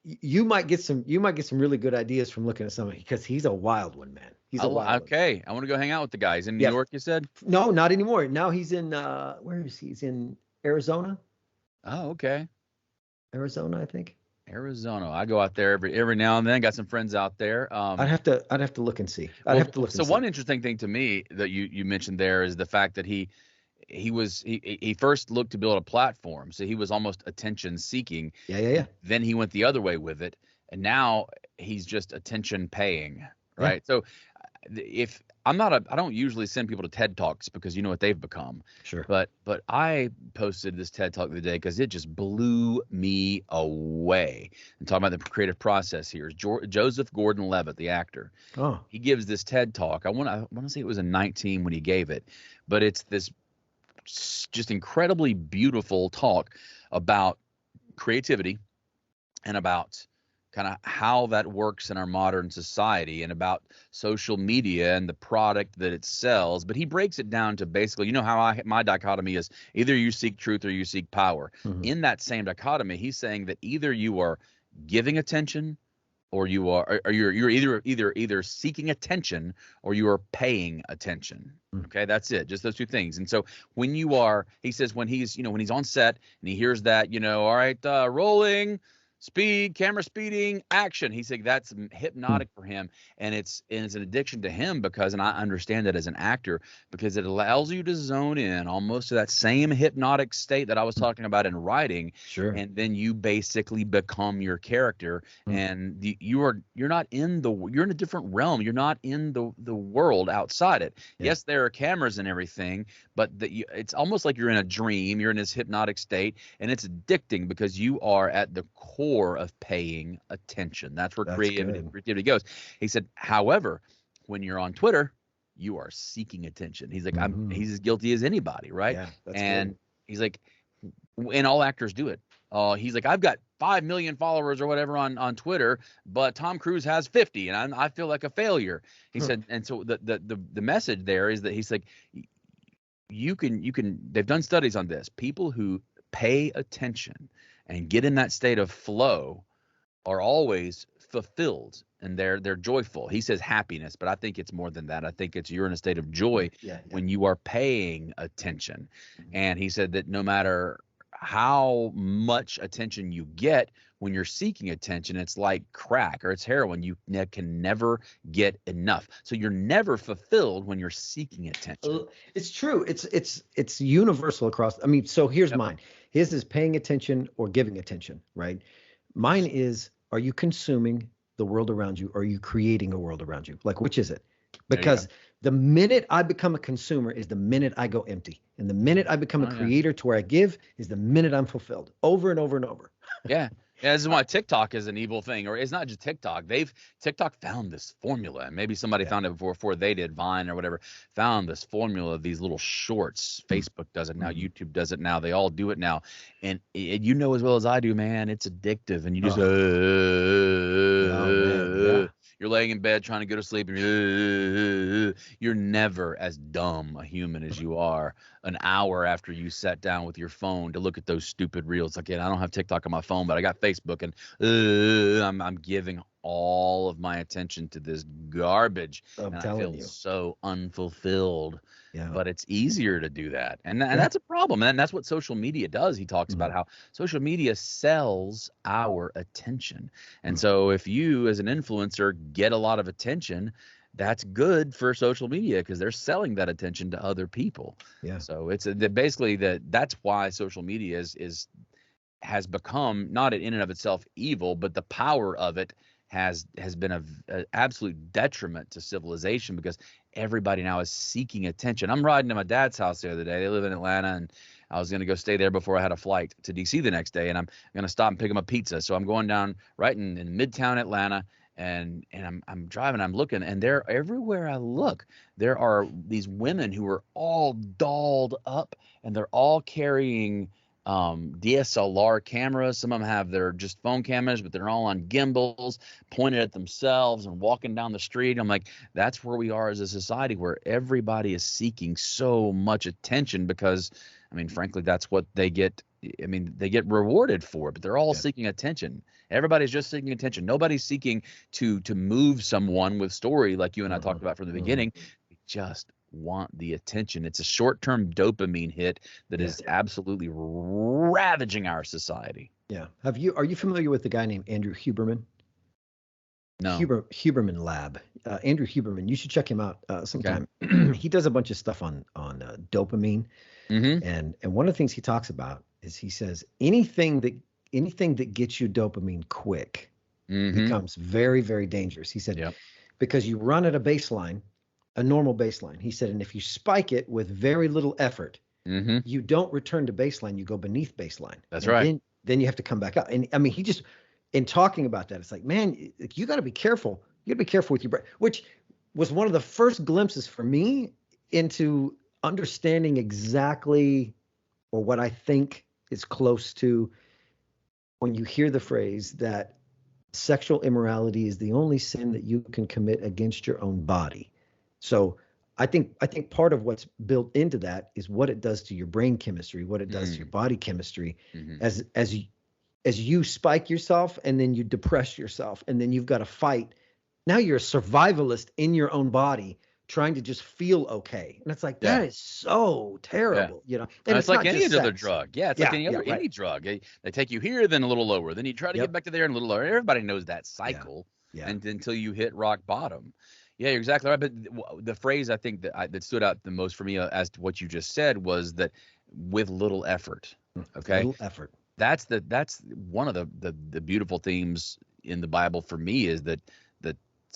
you might get some really good ideas from looking at somebody because he's a wild one, man. He's a wild one. Okay, I want to go hang out with the guys in New Yeah. York. You said? No, not anymore. Now he's in where is he? He's in Arizona. Oh, okay. Arizona, I think. Arizona. I go out there every now and then. Got some friends out there. I'd have to look and see. I'd Well, have to look so and see. one interesting thing to me that you mentioned there is the fact that he first looked to build a platform, so he was almost attention seeking. Yeah. Then he went the other way with it, and now he's just attention paying, Yeah. right? So if I don't usually send people to TED Talks because you know what they've become. Sure. But I posted this TED Talk the other day because it just blew me away. And talking about the creative process here is Joseph Gordon-Levitt, the actor. Oh. He gives this TED Talk. I want to say it was in 19 when he gave it, but it's this just incredibly beautiful talk about creativity and about kind of how that works in our modern society and about social media and the product that it sells. But he breaks it down to basically, you know how my dichotomy is either you seek truth or you seek power. Mhm. In that same dichotomy, he's saying that either you are giving attention or you're either seeking attention or you are paying attention. Mm. Okay, that's it. Just those two things. And so when you are, he says when he's on set and he hears that, all right, rolling, speed, camera speeding, action. He said that's hypnotic for him, and it's an addiction to him because, and I understand that as an actor, because it allows you to zone in almost to that same hypnotic state that I was talking about in writing, Sure. and then you basically become your character, and you're not in you're in a different realm. You're not in the world outside it. Yeah. Yes, there are cameras and everything, but it's almost like you're in a dream. You're in this hypnotic state, and it's addicting because you are at the core of paying attention. That's where creativity goes. He said, however, when you're on Twitter, you are seeking attention. He's like, he's as guilty as anybody, right? Yeah, that's and good. he's like, and all actors do it. He's like, I've got 5 million followers or whatever on Twitter, but Tom Cruise has 50, and I feel like a failure. He said, and so the message there is that he's like, you can. They've done studies on this. People who pay attention and get in that state of flow are always fulfilled and they're joyful. He says happiness, but I think it's more than that. I think it's you're in a state of joy when you are paying attention. And he said that no matter how much attention you get when you're seeking attention, it's like crack or it's heroin. You can never get enough. So you're never fulfilled when you're seeking attention. It's true. It's universal across. I mean, so here's mine. His is paying attention or giving attention, right? Mine is, are you consuming the world around you or are you creating a world around you? Like, which is it? Because the minute I become a consumer is the minute I go empty. And the minute I become a creator to where I give is the minute I'm fulfilled over and over and over. Yeah, this is why TikTok is an evil thing, or it's not just TikTok. TikTok found this formula, and maybe somebody found it before they did. Vine or whatever found this formula of these little shorts. Facebook does it now. YouTube does it now. They all do it now, and you know as well as I do, man, it's addictive, and you just you're laying in bed trying to go to sleep, and you're never as dumb a human as you are an hour after you sat down with your phone to look at those stupid reels. Again, I don't have TikTok on my phone, but I got Facebook, and I'm giving all of my attention to this garbage, I'm and I telling feel you. so unfulfilled. Yeah. But it's easier to do that, and Yeah. that's a problem, and that's what social media does. He talks about Mhm. how social media sells our attention, and Mm. so if you as an influencer get a lot of attention, that's good for social media because they're selling that attention to other people. Yeah. So it's basically that's why social media has become not in and of itself evil, but the power of it has been a absolute detriment to civilization because everybody now is seeking attention. I'm riding to my dad's house the other day. They live in Atlanta, and I was going to go stay there before I had a flight to DC the next day, and I'm going to stop and pick him a pizza. So I'm going down right in Midtown Atlanta, and I'm driving, I'm looking, and there everywhere I look, there are these women who are all dolled up, and they're all carrying DSLR cameras. Some of them have their just phone cameras, but they're all on gimbals, pointed at themselves and walking down the street. I'm like, that's where we are as a society, where everybody is seeking so much attention because, I mean, frankly, that's what they get. I mean, they get rewarded for it, but they're all Yeah. seeking attention. Everybody's just seeking attention. Nobody's seeking to move someone with story like you and I talked about from the beginning. We just want the attention. It's a short-term dopamine hit that Yeah. is absolutely ravaging our society. Yeah. Are you familiar with the guy named Andrew Huberman? No. Huberman Lab. Andrew Huberman. You should check him out Okay. sometime. He does a bunch of stuff on dopamine, Mm-hmm. and one of the things he talks about is he says anything that gets you dopamine quick Mm-hmm. becomes very, very dangerous. He said, Yep. because you run at a normal baseline. He said, and if you spike it with very little effort, Mm-hmm. you don't return to baseline, you go beneath baseline. That's and right. then you have to come back up. And I mean, he just, in talking about that, it's like, man, you got to be careful. You got to be careful with your brain, which was one of the first glimpses for me into understanding exactly, or what I think is close to, when you hear the phrase that sexual immorality is the only sin that you can commit against your own body. So I think part of what's built into that is what it does to your brain chemistry, what it does to your body chemistry, Mm-hmm. as you spike yourself and then you depress yourself and then you've got to fight. Now you're a survivalist in your own body trying to just feel okay. And it's like, Yeah. that is so terrible, you know. And It's it's like not any just other sex. drug. Yeah, it's like any other right. drug. They take you here, then a little lower. Then you try to Yep. get back to there and a little lower. Everybody knows that cycle, Yeah. and until you hit rock bottom. Yeah, you're exactly right. But the phrase I think that stood out the most for me as to what you just said was that with little effort. Okay, Little effort. that's one of the beautiful themes in the Bible for me is that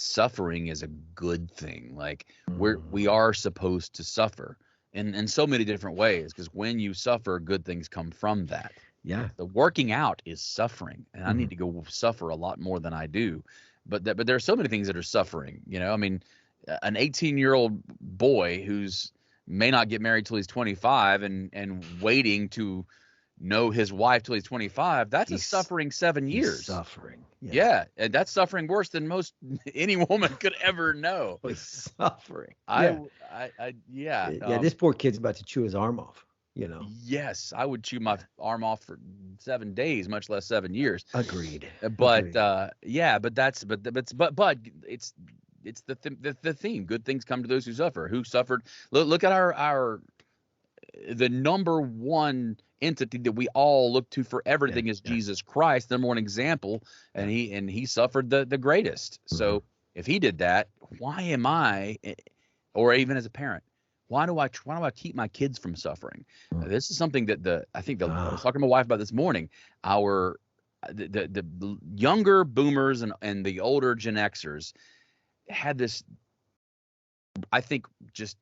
suffering is a good thing. Like we are supposed to suffer in so many different ways, because when you suffer, good things come from that. Yeah. The working out is suffering, and I need to go suffer a lot more than I do. But there are so many things that are suffering. You know, I mean, an 18-year-old boy who's may not get married till he's 25 and waiting to know his wife till he's 25, that's a suffering 7 years. Suffering. Yeah, and that's suffering worse than most any woman could ever know. Suffering. Yeah. This poor kid's about to chew his arm off, you know. Yes, I would chew my arm off for 7 days, much less 7 years. Agreed. But yeah, but it's the theme. Good things come to those who suffer. Who suffered? Look at the number one entity that we all look to for everything is Jesus Christ, number one example, and he suffered the greatest. So if he did that, why am I, or even as a parent, why do I keep my kids from suffering? This is something that I was talking to my wife about this morning. The younger boomers and the older Gen Xers had this, I think, just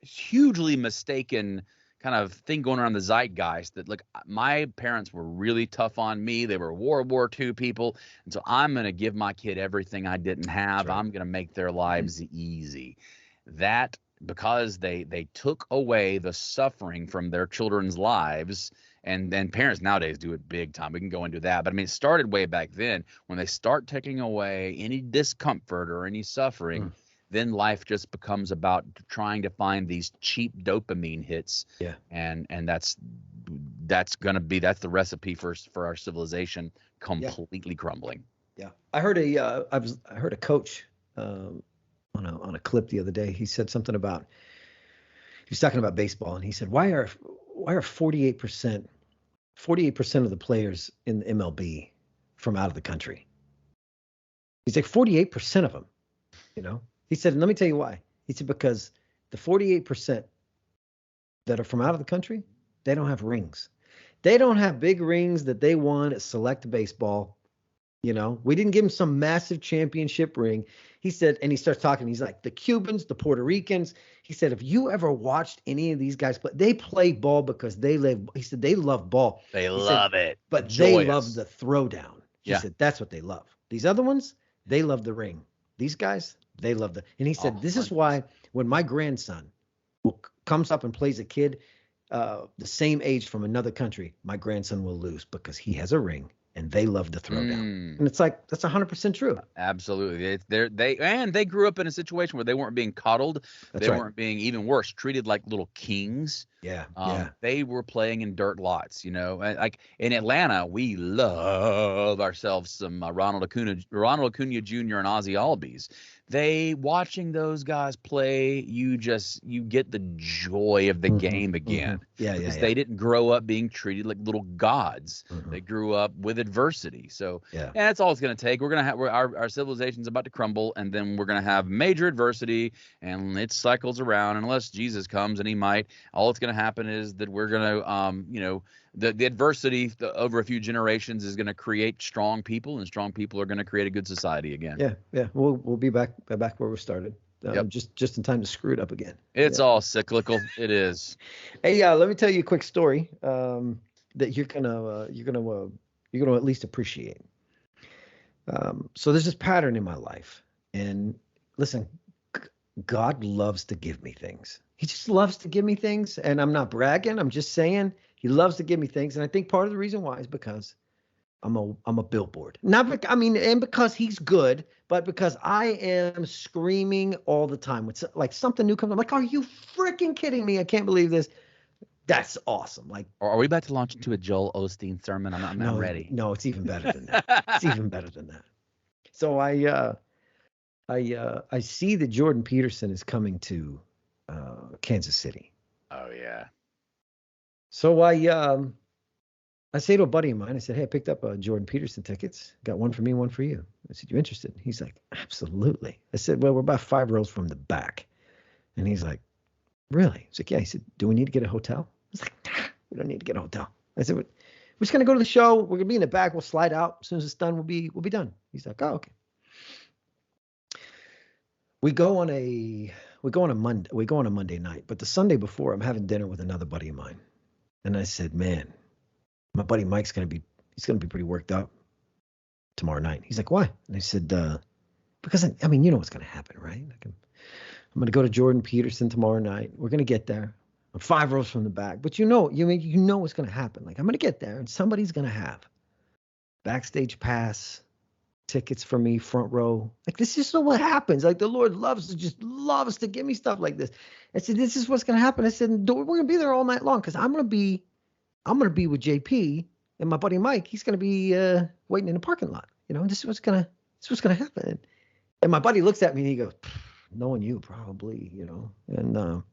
hugely mistaken kind of thing going around the zeitgeist that, look, my parents were really tough on me. They were World War II people. And so I'm going to give my kid everything I didn't have. Right. I'm going to make their lives easy. That, because they took away the suffering from their children's lives, and then parents nowadays do it big time. We can go into that. But I mean, it started way back then when they start taking away any discomfort or any suffering. Then life just becomes about trying to find these cheap dopamine hits. Yeah. And that's the recipe for our civilization completely crumbling. Yeah. I heard I heard a coach on a clip the other day. He said something about he was talking about baseball, and he said, why are 48% of the players in the MLB from out of the country? He's like 48% of them, you know. He said, let me tell you why. He said because the 48% that are from out of the country, they don't have rings. They don't have big rings that they won at select baseball. You know, we didn't give him some massive championship ring. He said, and he starts talking. He's like, the Cubans, the Puerto Ricans. He said, if you ever watched any of these guys play, they play ball because they live. He said, they love ball. They He said, love it. but they Joyous. love the throwdown. He said, that's what they love. These other ones, they love the ring. These guys, they love the. And he said, this is why when my grandson comes up and plays a kid the same age from another country, my grandson will lose because he has a ring. And they love to throw down. And it's like, that's 100% true. Absolutely. They grew up in a situation where they weren't being coddled. They weren't being, even worse, treated like little kings. Yeah. They were playing in dirt lots, you know. Like in Atlanta, we love ourselves some Ronald Acuna Jr. and Ozzie Albies. Watching those guys play, you get the joy of the game again. Because they didn't grow up being treated like little gods. They grew up with adversity. So that's all it's going to take. We're going to have our civilization's about to crumble, and then we're going to have major adversity, and it cycles around unless Jesus comes, and he might. All it's going to happen is that we're going to the adversity over a few generations is going to create strong people, and strong people are going to create a good society again. Yeah. We'll be back where we started. Just in time to screw it up again. It's all cyclical. It is. Hey, let me tell you a quick story that you're gonna at least appreciate. So there's this pattern in my life, and listen, God loves to give me things. He just loves to give me things, and I'm not bragging. I'm just saying he loves to give me things, and I think part of the reason why is because I'm a billboard. And because he's good, but because I am screaming all the time. It's like something new comes. I'm like, are you freaking kidding me? I can't believe this. That's awesome. Like, are we about to launch into a Joel Osteen sermon? I'm not ready. No, it's even better than that. It's even better than that. So I see that Jordan Peterson is coming to Kansas City. Oh yeah. So I say to a buddy of mine, I said, hey, I picked up Jordan Peterson tickets. Got one for me, one for you. I said, you interested? He's like, absolutely. I said, well, we're about 5 rows from the back. And he's like, really? He's like, yeah. He said, do we need to get a hotel? I was like, nah, we don't need to get a hotel. I said, we're just going to go to the show. We're going to be in the back. We'll slide out. As soon as it's done, we'll be done. He's like, oh, okay. We go on a Monday night, but the Sunday before, I'm having dinner with another buddy of mine. And I said, man, my buddy Mike's he's gonna be pretty worked up tomorrow night. He's like, why? And I said, because I mean, you know what's gonna happen, right? Like I'm gonna go to Jordan Peterson tomorrow night. We're gonna get there. I'm 5 rows from the back, but you know what's gonna happen. Like I'm gonna get there, and somebody's gonna have backstage pass, tickets for me, front row. Like this is what happens. Like the Lord loves to give me stuff like this. I said, this is what's gonna happen. I said, we're gonna be there all night long because I'm gonna be with JP and my buddy Mike. He's gonna be waiting in the parking lot. You know, this is what's gonna happen. And my buddy looks at me and he goes, knowing you probably, you know. And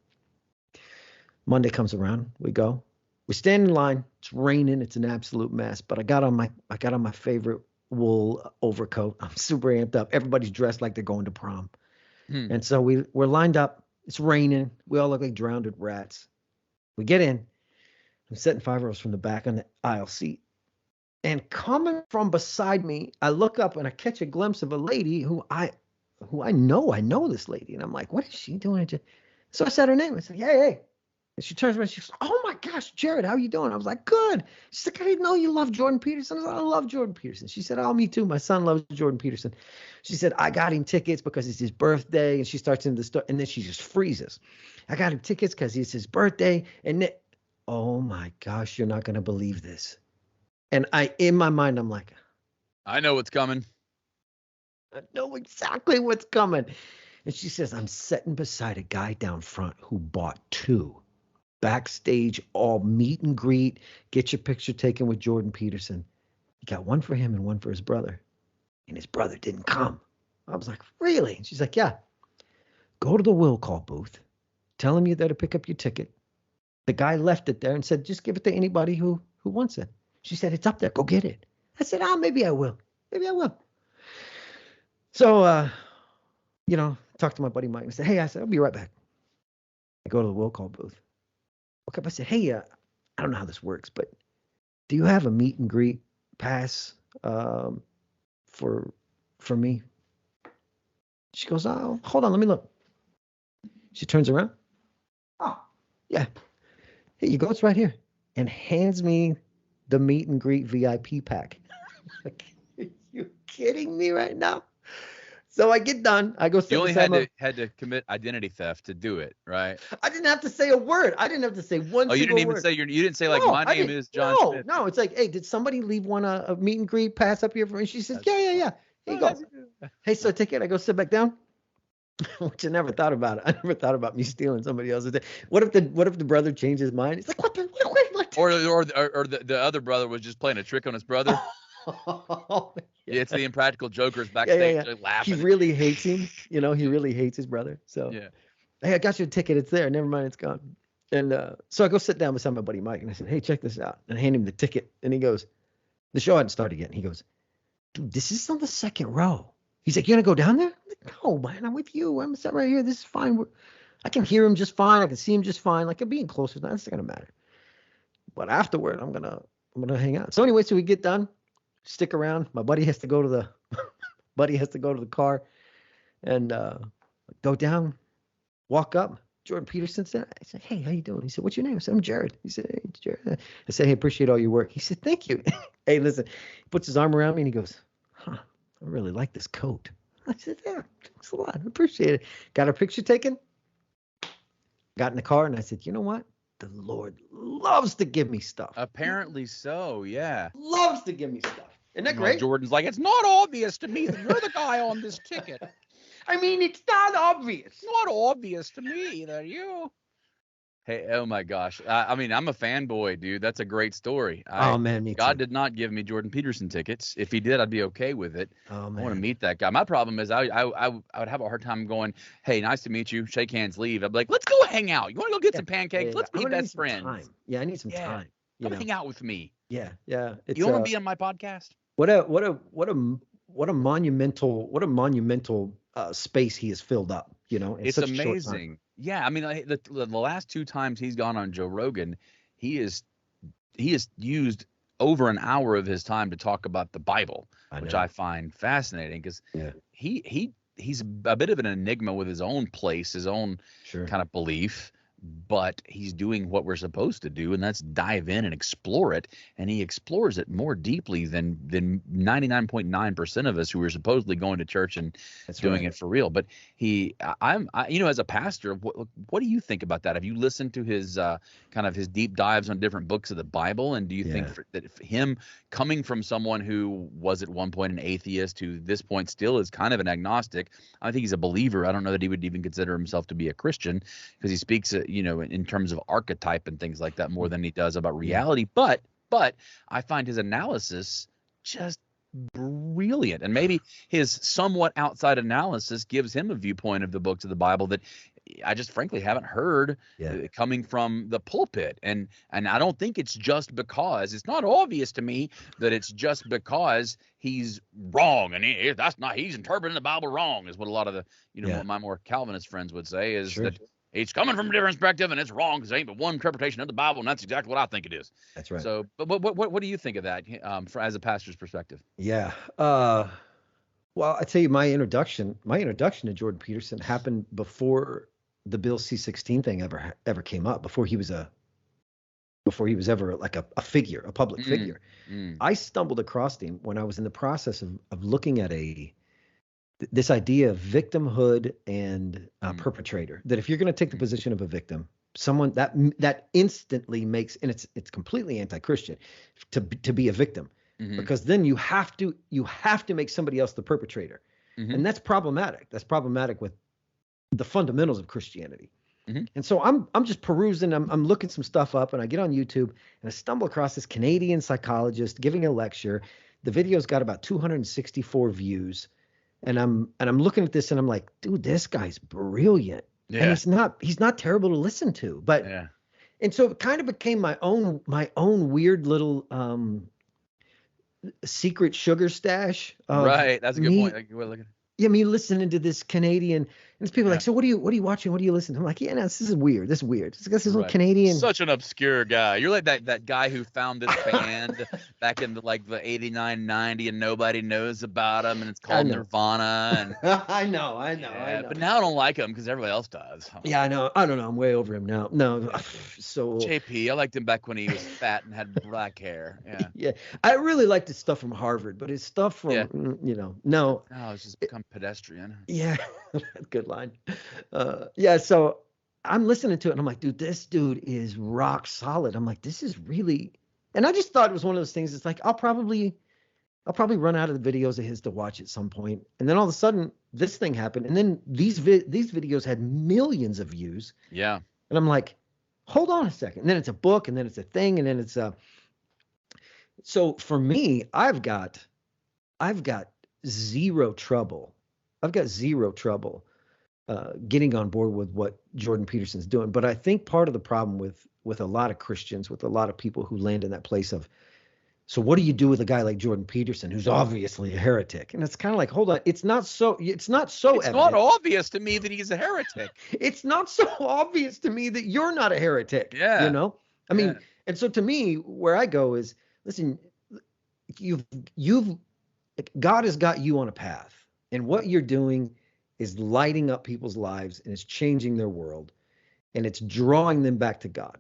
Monday comes around, we go. We stand in line. It's raining. It's an absolute mess. But I got on my favorite wool overcoat. I'm super amped up. Everybody's dressed like they're going to prom. And so we're lined up. It's raining. We all look like drowned rats. We get in. I'm sitting 5 rows from the back on the aisle seat. And coming from beside me, I look up and I catch a glimpse of a lady who I know this lady. And I'm like, what is she doing? So I said her name. I said, hey. And she turns around and she goes, oh my gosh, Jared, how you doing? I was like, good. She's like, I didn't know you love Jordan Peterson. I was like, I love Jordan Peterson. She said, oh, me too. My son loves Jordan Peterson. She said, I got him tickets because it's his birthday. And she starts in the story, and then she just freezes. I got him tickets because it's his birthday. And then, oh my gosh, you're not going to believe this. And in my mind, I'm like, I know what's coming. I know exactly what's coming. And she says, I'm sitting beside a guy down front who bought 2. Backstage, all meet and greet, get your picture taken with Jordan Peterson. He got one for him and one for his brother. and his brother didn't come. I was like, really? And she's like, yeah. Go to the will call booth. Tell him you're there to pick up your ticket. The guy left it there and said, just give it to anybody who wants it. She said, it's up there. Go get it. I said, maybe I will. Maybe I will. So, talked to my buddy Mike and said, hey, I'll be right back. I go to the will call booth. Okay, I said, hey, I don't know how this works, but do you have a meet and greet pass for me? She goes, oh, hold on, let me look. She turns around. Oh, yeah. Here you go. It's right here. And hands me the meet and greet VIP pack. Like, are you kidding me right now? So I get done. I go sit. You only had to commit identity theft to do it, right? I didn't have to say a word. I didn't have to say one. Oh, you didn't even word. say you didn't say like my name is John Schmidt. No, it's like, hey, did somebody leave a meet and greet pass up here for me? She says, yeah. Here you go. Hey, so ticket. I go sit back down. Which I never thought about it. I never thought about me stealing somebody else's day. What if the brother changed his mind? He's like, what? Or the other brother was just playing a trick on his brother. Yeah, it's the Impractical Jokers backstage laughing. He really hates him. He really hates his brother. So yeah. Hey, I got you a ticket. It's there. Never mind, it's gone. And so I go sit down beside my buddy Mike, and I said, hey, check this out. And I hand him the ticket, and he goes, the show hadn't started yet. And he goes, dude, this is on the second row. He's like, you gonna go down there? I'm like, no, man, I'm with you. I'm sitting right here. This is fine. I can hear him just fine. I can see him just fine. Like, I'm being closer. That's not gonna matter. But afterward, I'm gonna hang out. So anyway, so we get done, stick around. My buddy has to go to the car, and go down, walk up. Jordan Peterson said, I said, hey, how you doing? He said, what's your name? I said, I'm Jared. He said, hey, it's Jared. I said, hey, appreciate all your work. He said, thank you. Hey, listen. He puts his arm around me and he goes, I really like this coat. I said, yeah, thanks a lot. I appreciate it. Got our picture taken. Got in the car and I said, you know what? The Lord loves to give me stuff. Apparently so, yeah. Loves to give me stuff. Isn't that great? Jordan's like, it's not obvious to me that you're the guy on this ticket. I mean, it's not obvious. It's not obvious to me that you. Hey, oh my gosh. I mean, I'm a fanboy, dude. That's a great story. Oh, man, me too. God did not give me Jordan Peterson tickets. If he did, I'd be okay with it. Oh, man. I want to meet that guy. My problem is I would have a hard time going, hey, nice to meet you. Shake hands, leave. I'd be like, let's go hang out. You want to go get some pancakes? Let's be best friends. Time. Yeah, I need some time. Come hang out with me. Yeah. You want to be on my podcast? What a monumental space he has filled up, it's amazing. Yeah, I mean, the last two times he's gone on Joe Rogan, he has used over an hour of his time to talk about the Bible, which I find fascinating because he's a bit of an enigma with his own place, his own kind of belief. But he's doing what we're supposed to do, and that's dive in and explore it. And he explores it more deeply than 99.9% of us who are supposedly going to church and doing it for real. But I'm as a pastor, what do you think about that? Have you listened to his kind of his deep dives on different books of the Bible? And do you think that him coming from someone who was at one point an atheist, who this point still is kind of an agnostic, I think he's a believer. I don't know that he would even consider himself to be a Christian because he speaks in terms of archetype and things like that more than he does about reality. But I find his analysis just brilliant. And maybe his somewhat outside analysis gives him a viewpoint of the books of the Bible that I just frankly haven't heard coming from the pulpit. And I don't think it's just because it's not obvious to me that it's just because he's wrong and he's interpreting the Bible wrong is what a lot of the what my more Calvinist friends would say is that it's coming from a different perspective, and it's wrong because there ain't but one interpretation of the Bible, and that's exactly what I think it is. That's right. So, but what do you think of that as a pastor's perspective? Yeah. Well, I tell you, my introduction to Jordan Peterson happened before the Bill C-16 thing ever came up. Before he was ever like a figure, a public figure. I stumbled across him when I was in the process of looking at this idea of victimhood and perpetrator, that if you're going to take the position of a victim, someone that instantly makes, and it's completely anti-Christian to be a victim, because then you have to make somebody else the perpetrator. And that's problematic. That's problematic with the fundamentals of Christianity. And so I'm just perusing, I'm looking some stuff up, and I get on YouTube and I stumble across this Canadian psychologist giving a lecture The video's got about 264 views. And I'm looking at this and I'm like, dude, this guy's brilliant. And Yeah. he's not terrible to listen to. But Yeah. and so it kind of became my own weird little secret sugar stash of Right. That's a good point. me. Like, well, look at Yeah, me listening to this Canadian, and it's people yeah. like, so what are you watching? What are you listening to? I'm like, yeah, no, this is weird. This is weird. It's this little Right. Canadian. Such an obscure guy. You're like that guy who found this band back in the 89, 90 and nobody knows about him and it's I called know. Nirvana and I know. yeah, but now I don't like him because everybody else does. Yeah, I know. I don't know. I'm way over him now. No, so JP, I liked him back when he was fat and had black hair. Yeah. yeah, I really liked his stuff from Harvard, but his stuff from Yeah. no. No, it's just become pedestrian. Yeah, good line. Yeah, so I'm listening to it and I'm like, dude, this dude is rock solid. I'm like, this is really, and I just thought it was one of those things. It's like I'll probably run out of the videos of his to watch at some point, and then all of a sudden this thing happened, and then these videos had millions of views. Yeah. And I'm like, hold on a second. And then it's a book, and then it's a thing, and then it's a. So for me, I've got zero trouble. I've got zero trouble getting on board with what Jordan Peterson's doing. But I think part of the problem with a lot of Christians, with a lot of people who land in that place of, so what do you do with a guy like Jordan Peterson, who's obviously a heretic? And it's kind of like, hold on, it's not so It's evident. not obvious to me that he's a heretic. It's not so obvious to me that you're not a heretic. Yeah. You know? I mean, Yeah. and so to me, where I go is, listen, God has got you on a path, and what you're doing is lighting up people's lives, and it's changing their world, and it's drawing them back to God.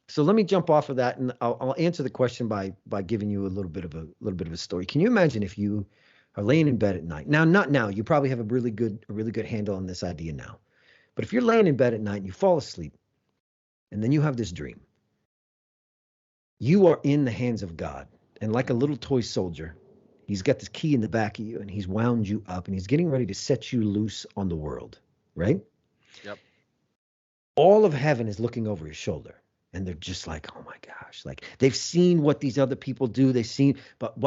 So let me jump off of that, and I'll answer the question by giving you a little bit of a story. Can you imagine if you are laying in bed at night? Now, not now. You probably have a really good handle on this idea now. But if you're laying in bed at night and you fall asleep, and then you have this dream, you are in the hands of God, and like a little toy soldier, he's got this key in the back of you, and he's wound you up, and he's getting ready to set you loose on the world, right? Yep. All of heaven is looking over his shoulder. And they're just like, oh my gosh, like they've seen what these other people do. They've seen, but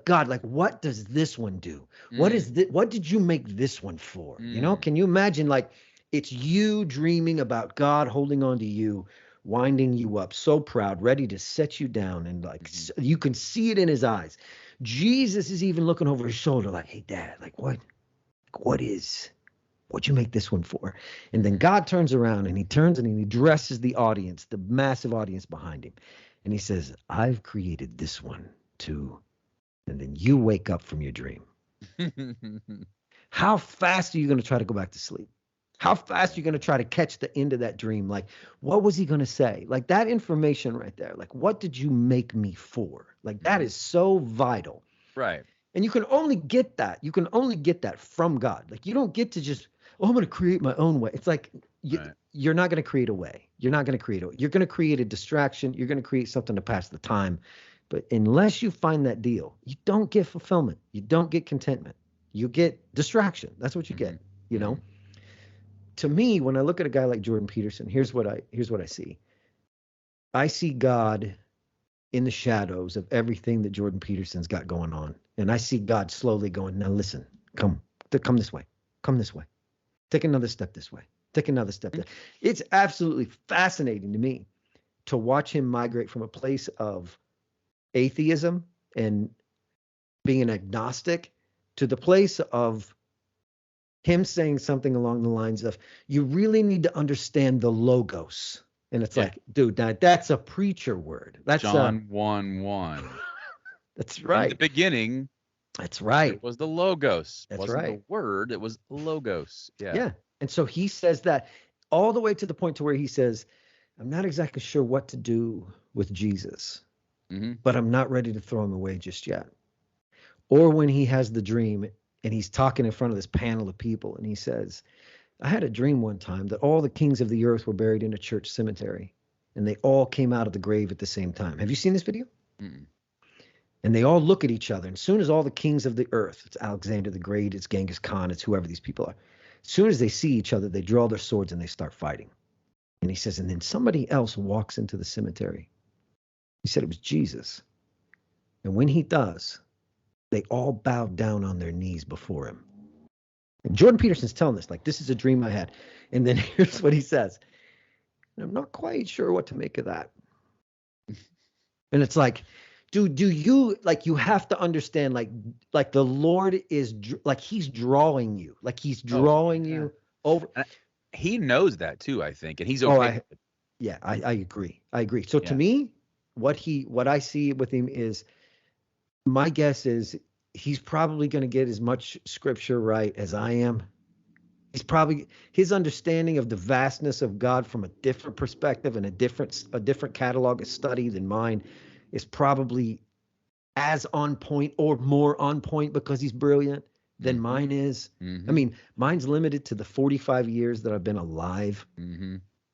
God, like, what does this one do? What is this? What did you make this one for? You know, can you imagine, like, it's you dreaming about God holding on to you, winding you up, so proud, ready to set you down. And like, you can see it in his eyes. Jesus is even looking over his shoulder like, hey, Dad, like, what'd you make this one for? And then God turns around and he addresses the audience, the massive audience behind him. And he says, I've created this one too. And then you wake up from your dream. How fast are you going to try to go back to sleep? How fast are you going to try to catch the end of that dream? Like, what was he going to say? Like, that information right there. Like, what did you make me for? Like, that is so vital. Right. And you can only get that. You can only get that from God. Like, you don't get to just, I'm going to create my own way. It's like, you're not going to create a way. You're not going to create you're going to create a distraction. You're going to create something to pass the time. But unless you find that deal, you don't get fulfillment. You don't get contentment. You get distraction. That's what you get, you know? To me, when I look at a guy like Jordan Peterson, here's what I see. I see God in the shadows of everything that Jordan Peterson's got going on. And I see God slowly going, now listen, come this way. Come this way. Take another step this way. Take another step. It's absolutely fascinating to me to watch him migrate from a place of atheism and being an agnostic to the place of him saying something along the lines of, you really need to understand the logos. And it's like, dude, that's a preacher word. That's John 1:1. That's right. In the beginning. That's right. It was the logos. That's wasn't right. The word. It was logos. Yeah. Yeah. And so he says that all the way to the point to where he says, I'm not exactly sure what to do with Jesus, but I'm not ready to throw him away just yet. Or when he has the dream and he's talking in front of this panel of people and he says, I had a dream one time that all the kings of the earth were buried in a church cemetery and they all came out of the grave at the same time. Have you seen this video? And they all look at each other. And as soon as all the kings of the earth, it's Alexander the Great, it's Genghis Khan, it's whoever these people are. As soon as they see each other, they draw their swords and they start fighting. And he says, and then somebody else walks into the cemetery. He said it was Jesus. And when he does, they all bowed down on their knees before him. And Jordan Peterson's telling this, like, this is a dream I had. And then here's what he says. I'm not quite sure what to make of that. And it's like, dude, do you, like, you have to understand, like the Lord is like, he's drawing you, like he's drawing you over. And he knows that too, I think, and he's okay. okay. I agree. So to me, what I see with him is, my guess is he's probably going to get as much scripture right as I am. He's probably, his understanding of the vastness of God from a different perspective and a different catalog of study than mine is probably as on point or more on point, because he's brilliant, than mine is. I mean, mine's limited to the 45 years that I've been alive.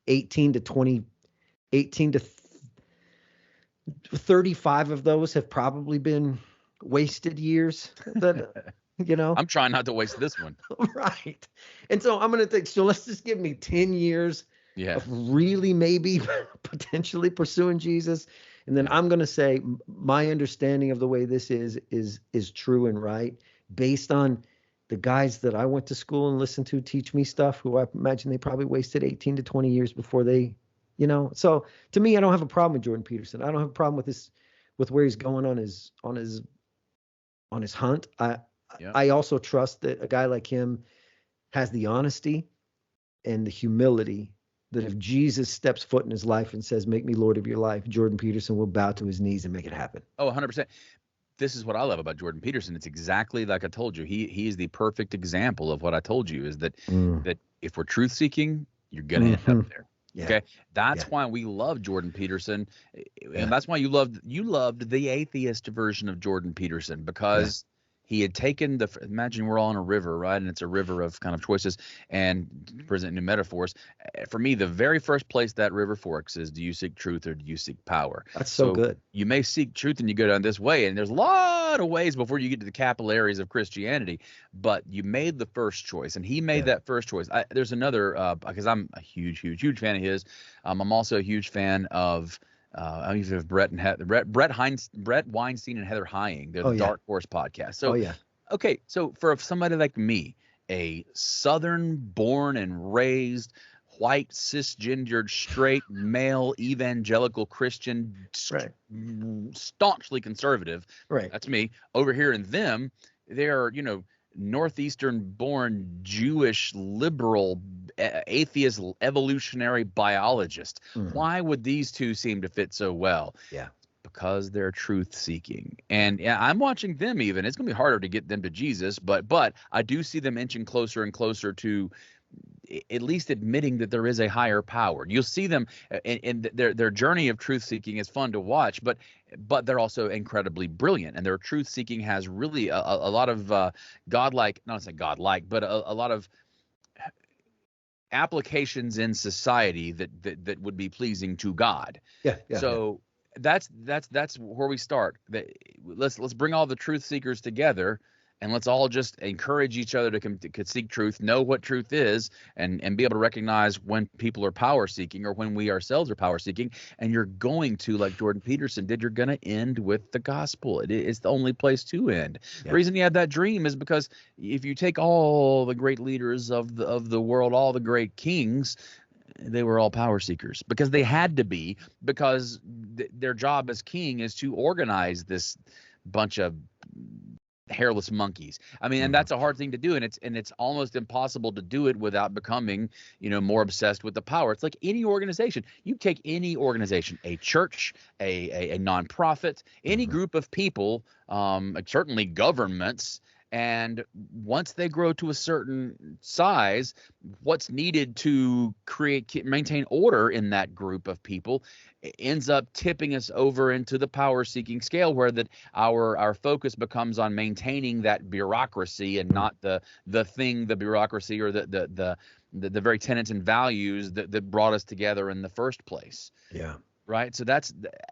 18 to 35 of those have probably been wasted years that, I'm trying not to waste this one. Right. And so I'm going to think, so let's just give me 10 years of really maybe potentially pursuing Jesus. And then I'm going to say my understanding of the way this is true and right, based on the guys that I went to school and listened to teach me stuff, who I imagine they probably wasted 18 to 20 years before they, so to me, I don't have a problem with Jordan Peterson. I don't have a problem with this, with where he's going on his hunt. I also trust that a guy like him has the honesty and the humility that if Jesus steps foot in his life and says, make me Lord of your life, Jordan Peterson will bow to his knees and make it happen. Oh, 100%. This is what I love about Jordan Peterson. It's exactly like I told you. He is the perfect example of what I told you, is that that if we're truth seeking, you're going to end up there. Yeah. Okay. That's why we love Jordan Peterson. And that's why you loved the atheist version of Jordan Peterson, because he had taken imagine we're all on a river, right? And it's a river of kind of choices and present new metaphors. For me, the very first place that river forks is, do you seek truth or do you seek power? That's so good. You may seek truth and you go down this way, and there's a lot of ways before you get to the capillaries of Christianity, but you made the first choice, and he made that first choice. There's another, because I'm a huge fan of his. I'm also a huge fan of I used to have Brett Weinstein and Heather Hying. They're the Dark Horse podcast. So, okay. So for somebody like me, a Southern born and raised, white, cisgendered, straight male, evangelical Christian, staunchly conservative. Right. That's me. Over here in them, they're, Northeastern born Jewish liberal atheist evolutionary biologist. Why would these two seem to fit so well? Because they're truth seeking. And I'm watching them. Even it's going to be harder to get them to Jesus, but I do see them inching closer and closer to at least admitting that there is a higher power. You'll see them in their journey of truth seeking is fun to watch, but they're also incredibly brilliant, and their truth seeking has really a lot of godlike, not to say godlike, but a lot of applications in society that would be pleasing to God. So that's where we start. Let's bring all the truth seekers together, and let's all just encourage each other to seek truth, know what truth is, and be able to recognize when people are power seeking or when we ourselves are power seeking. And you're going to, like Jordan Peterson did, you're going to end with the gospel. It's the only place to end. The reason he had that dream is because if you take all the great leaders of the world, all the great kings, they were all power seekers, because they had to be, because their job as king is to organize this bunch of hairless monkeys. I mean, and that's a hard thing to do, and it's almost impossible to do it without becoming, more obsessed with the power. It's like any organization. You take any organization, a church, a nonprofit, any group of people, certainly governments, and once they grow to a certain size, what's needed to maintain order in that group of people ends up tipping us over into the power-seeking scale, where that our focus becomes on maintaining that bureaucracy and not the bureaucracy, or the very tenets and values that brought us together in the first place. Right. So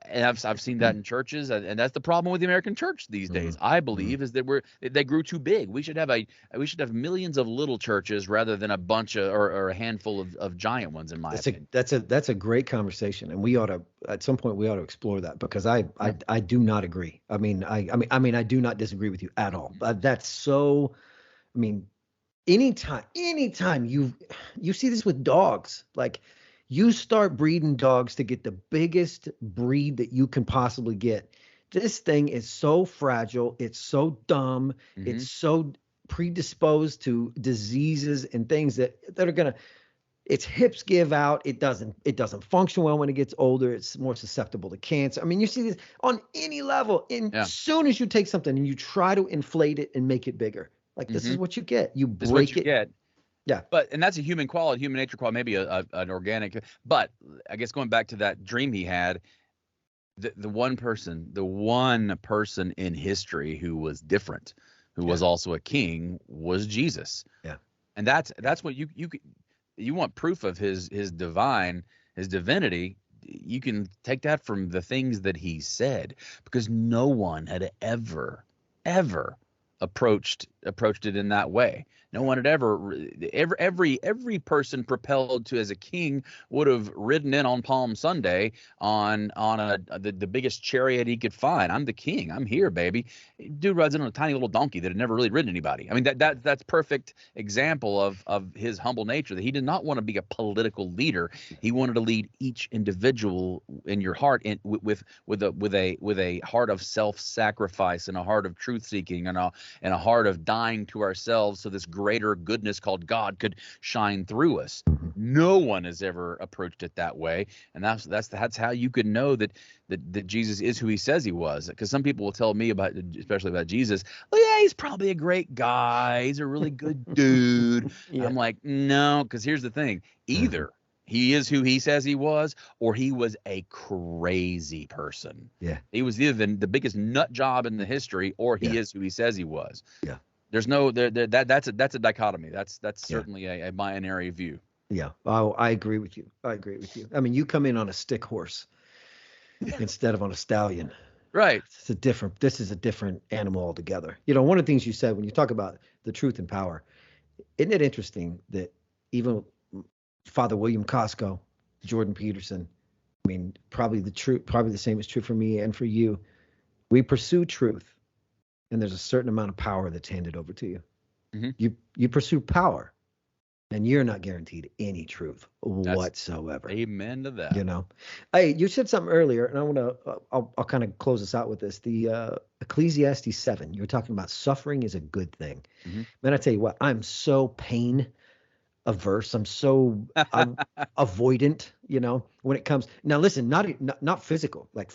and I've seen that in churches, and that's the problem with the American church these days. I believe is that they grew too big. We should have millions of little churches rather than a bunch of or a handful of giant ones, in my opinion. That's a great conversation, and we ought to at some point we ought to explore that, because I do not agree. I do not disagree with you at all. But that's so. I mean, anytime you see this with dogs, like, you start breeding dogs to get the biggest breed that you can possibly get. This thing is so fragile. It's so dumb. It's so predisposed to diseases and things that are gonna. Its hips give out. It doesn't function well when it gets older. It's more susceptible to cancer. I mean, you see this on any level. And as soon as you take something and you try to inflate it and make it bigger, like, this is what you get. You break it. Get. Yeah. And that's a human quality, human nature quality, maybe an organic. But I guess going back to that dream he had, the one person in history who was different, who was also a king, was Jesus. Yeah. And that's what you want proof of his divinity. You can take that from the things that he said, because no one had ever approached it in that way. No one had every person propelled to as a king would have ridden in on Palm Sunday on the biggest chariot he could find. I'm the king. I'm here, baby. Dude rides in on a tiny little donkey that had never really ridden anybody. I mean, that's perfect example of his humble nature, that he did not want to be a political leader. He wanted to lead each individual in your heart with a heart of self-sacrifice and a heart of truth seeking and a heart of dying to ourselves so this greater goodness called God could shine through us. No one has ever approached it that way, and that's how you could know that Jesus is who he says he was. Because some people will tell me especially about Jesus, oh yeah, he's probably a great guy, he's a really good dude. I'm like, no, because here's the thing: either he is who he says he was, or he was a crazy person. Yeah. He was either the biggest nut job in the history, or he is who he says he was. Yeah. There's no that's a dichotomy. That's certainly a binary view. Yeah. Oh, I agree with you. I mean, you come in on a stick horse instead of on a stallion. Right. This is a different animal altogether. You know, one of the things you said when you talk about the truth and power, isn't it interesting that even Father William Costco, Jordan Peterson, I mean, probably the same is true for me and for you. We pursue truth, and there's a certain amount of power that's handed over to you. You pursue power, and you're not guaranteed any truth whatsoever. Amen to that. You know, hey, you said something earlier, and I'll kind of close this out with this. The Ecclesiastes 7. You were talking about suffering is a good thing. Man, I tell you what, I'm so pain averse. I'm so avoidant. You know, when it comes now. Listen, not physical. Like,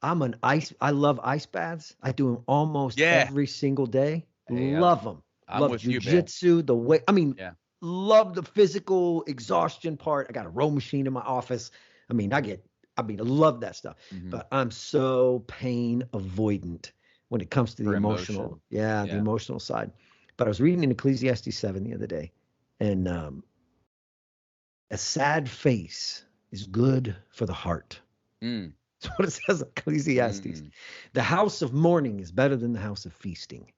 I love ice baths. I do them almost every single day. Hey, love them. Love jujitsu. The way, I mean, love the physical exhaustion part. I got a row machine in my office. I mean, I love that stuff. But I'm so pain avoidant when it comes to the emotional. The emotional side. But I was reading in Ecclesiastes 7 the other day, and a sad face is good for the heart. That's what it says in Ecclesiastes. The house of mourning is better than the house of feasting.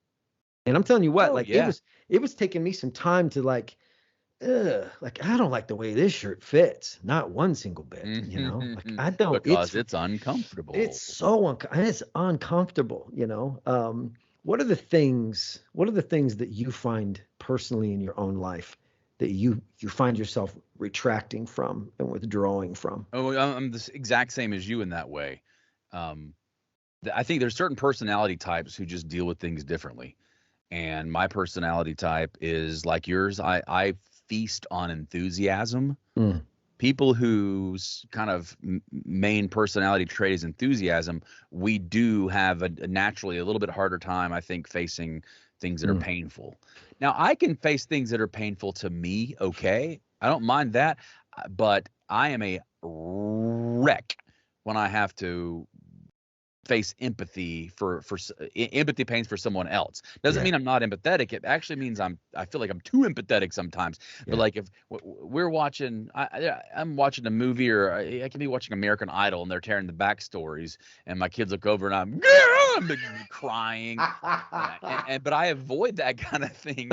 And I'm telling you what, it was taking me some time to like I don't like the way this shirt fits. Not one single bit, you know. Like, I don't, because it's uncomfortable. It's so it's uncomfortable, you know. What are the things that you find personally in your own life that you find yourself retracting from and withdrawing from? Oh, I'm the exact same as you in that way. I think there's certain personality types who just deal with things differently. And my personality type is like yours. I feast on enthusiasm. People whose kind of main personality trait is enthusiasm, we do have naturally a little bit harder time, I think, facing things that are painful. Now, I can face things that are painful to me, okay? I don't mind that, but I am a wreck when I have to face empathy empathy pains for someone else. Doesn't mean I'm not empathetic. It actually means I feel like I'm too empathetic sometimes. But like if we're watching, I'm watching a movie, or I can be watching American Idol and they're tearing the backstories, and my kids look over and I'm crying, but I avoid that kind of thing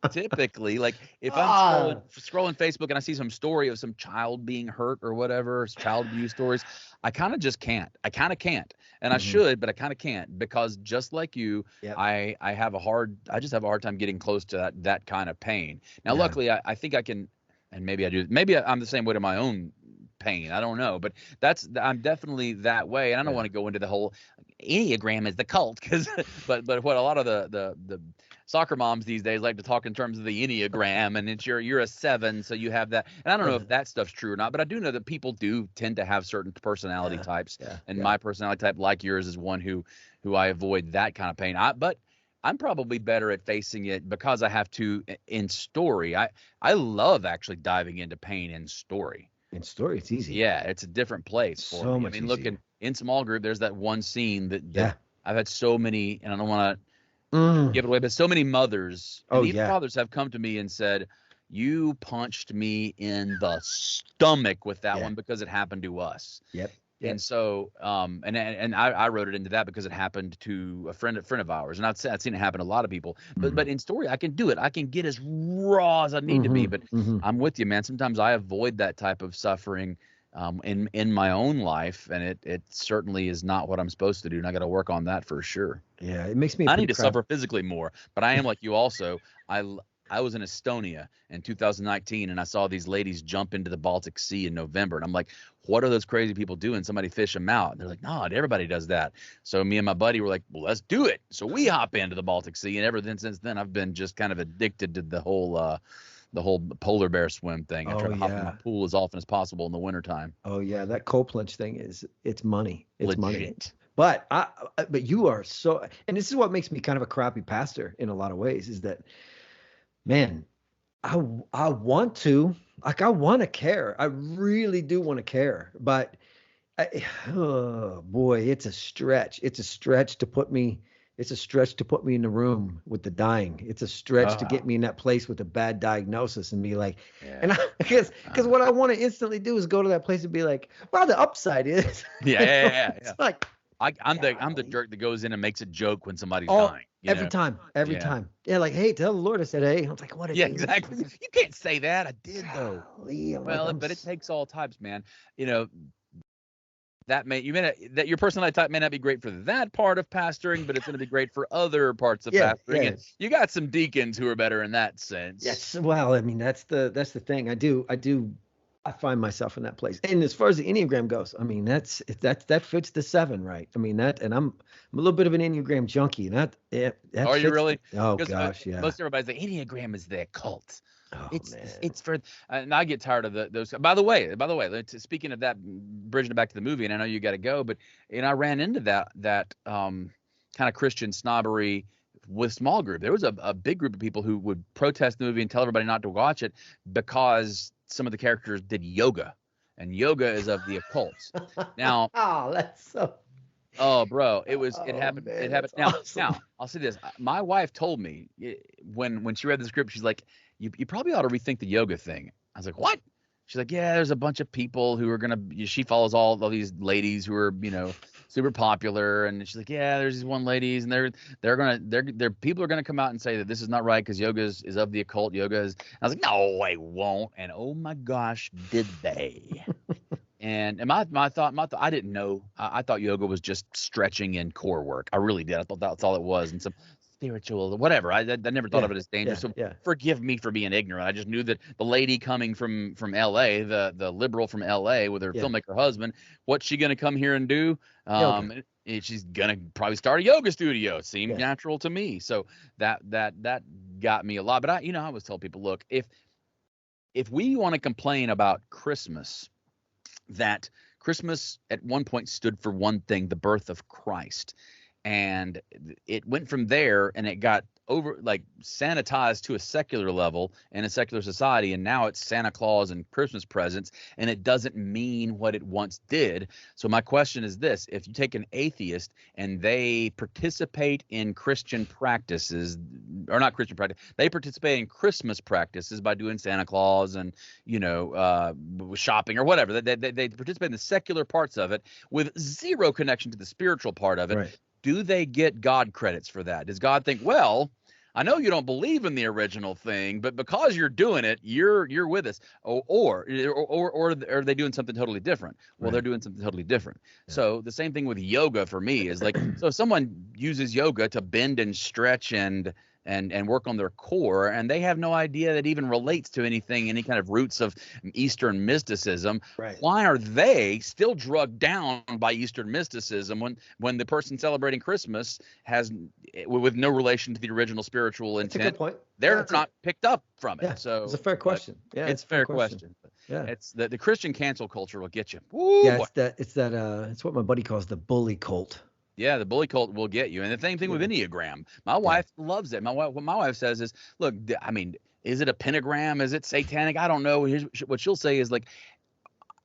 typically. Like if I'm scrolling Facebook and I see some story of some child being hurt or whatever, child abuse stories, I kind of just can't. I kind of can't. And I should, but I kind of can't, because just like you, I just have a hard time getting close to that kind of pain. Now, luckily, I think I can, and maybe I do. Maybe I'm the same way to my own pain. I don't know, but I'm definitely that way. And I don't want to go into the whole Enneagram is the cult, but what a lot of the soccer moms these days like to talk in terms of the Enneagram, and it's you're a 7, so you have that. And I don't know if that stuff's true or not, but I do know that people do tend to have certain personality types, and my personality type, like yours, is one who I avoid that kind of pain. But I'm probably better at facing it because I have to in story. I love actually diving into pain in story. In story, it's easy. Yeah, it's a different place for me. Much I mean, easier. look, in small group, there's that one scene that I've had so many, and I don't want to give it away, but so many mothers and even fathers have come to me and said, "You punched me in the stomach with that one because it happened to us." Yep. And so, and I wrote it into that because it happened to a friend of ours, and I'd seen it happen to a lot of people. But in story, I can do it. I can get as raw as I need to be. But I'm with you, man. Sometimes I avoid that type of suffering in my own life, and it certainly is not what I'm supposed to do. And I got to work on that for sure. Yeah, it makes me. I need to suffer physically more, but I am like you also. I was in Estonia in 2019, and I saw these ladies jump into the Baltic Sea in November. And I'm like, what are those crazy people doing? Somebody fish them out. And they're like, no, everybody does that. So me and my buddy were like, well, let's do it. So we hop into the Baltic Sea. And ever since then, I've been just kind of addicted to the whole polar bear swim thing. I try to hop in my pool as often as possible in the wintertime. Oh, yeah. That cold plunge thing it's money. It's legit. Money. But but you are so, and this is what makes me kind of a crappy pastor in a lot of ways, is that, man, I want to care. I really do want to care, but oh boy, it's a stretch. It's a stretch to put me in the room with the dying. It's a stretch to get me in that place with a bad diagnosis and be like, and because what I want to instantly do is go to that place and be like, well, the upside is, it's like, I'm the jerk that goes in and makes a joke when somebody's dying. Every time. Yeah, like, hey, tell the Lord I said, hey. I was like, what? Exactly. You can't say that. I did though. Well, but it takes all types, man. That your personality type may not be great for that part of pastoring, but it's going to be great for other parts of pastoring. Yeah. And you got some deacons who are better in that sense. Yes. Well, I mean, that's the thing. I find myself in that place. And as far as the Enneagram goes, I mean, that fits the 7, right? I mean, and I'm a little bit of an Enneagram junkie. And that are you really? Oh gosh, yeah. Most everybody's like, Enneagram is their cult. Oh, it's for, and I get tired of those. By the way, speaking of that, bridging it back to the movie, and I know you got to go, but I ran into that kind of Christian snobbery with small group. There was a big group of people who would protest the movie and tell everybody not to watch it because some of the characters did yoga, and yoga is of the occult. Now, that's so. Oh, bro, it happened. Man, it happened. Awesome. Now, I'll say this. My wife told me when she read the script, she's like, you probably ought to rethink the yoga thing. I was like, what? She's like, yeah, there's a bunch of people who are she follows all these ladies who are, super popular. And she's like, yeah, there's these one ladies, and they're people are going to come out and say that this is not right because yoga is of the occult. Yoga is. I was like, no, they won't. And oh my gosh, did they? And my thought, I didn't know. I thought yoga was just stretching and core work. I really did. I thought that's all it was. And some spiritual, whatever. I never thought of it as dangerous. So forgive me for being ignorant. I just knew that the lady coming from L.A., the liberal from L.A. with her filmmaker husband, what's she going to come here and do? She's going to probably start a yoga studio. It seemed natural to me. So that got me a lot. But I always tell people, look, if we want to complain about Christmas, that Christmas at one point stood for one thing, the birth of Christ. and it went from there, and it got over like sanitized to a secular level in a secular society, and now it's Santa Claus and Christmas presents, and it doesn't mean what it once did. So my question is this: if you take an atheist and they participate in Christian practices, or not Christian practice, they participate in Christmas practices by doing Santa Claus and shopping or whatever, they participate in the secular parts of it with zero connection to the spiritual part of it. Right. Do they get God credits for that? Does God think, well, I know you don't believe in the original thing, but because you're doing it, you're with us. Or are they doing something totally different? Well, Right. they're doing something totally different. Yeah. So the same thing with yoga for me is like, so if someone uses yoga to bend and stretch and work on their core, and they have no idea that even relates to anything, any kind of roots of Eastern mysticism. Right. Why are they still drugged down by Eastern mysticism when the person celebrating Christmas has, with no relation to the original spiritual That's a intent, good point. they're Yeah, not picked up from it? Yeah, So it's a fair question. Yeah, it's a fair question. Yeah. It's the Christian cancel culture will get you. Woo, Yeah, boy. it's what my buddy calls the bully cult. Yeah, the bully cult will get you. And the same thing with Enneagram. My wife loves it. What my wife says is, look, I mean, is it a pentagram? Is it satanic? I don't know. Here's what she'll say is like,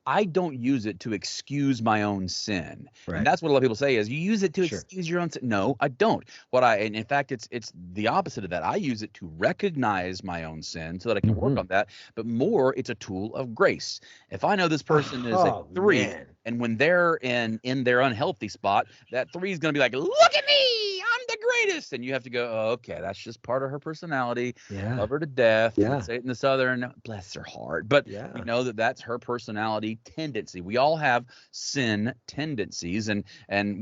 I don't use it to excuse my own sin. Right. And that's what a lot of people say is you use it to Sure. excuse your own sin. No, I don't. And in fact, it's the opposite of that. I use it to recognize my own sin so that I can work on that. But more, it's a tool of grace. If I know this person is a 3, man. and when they're in their unhealthy spot, that 3 is going to be like, look at me, I'm the greatest. And you have to go, oh, okay, that's just part of her personality. Yeah. Love her to death. Yeah. Say it in the Southern, bless her heart. But Yeah. we know that that's her personality tendency. We all have sin tendencies, and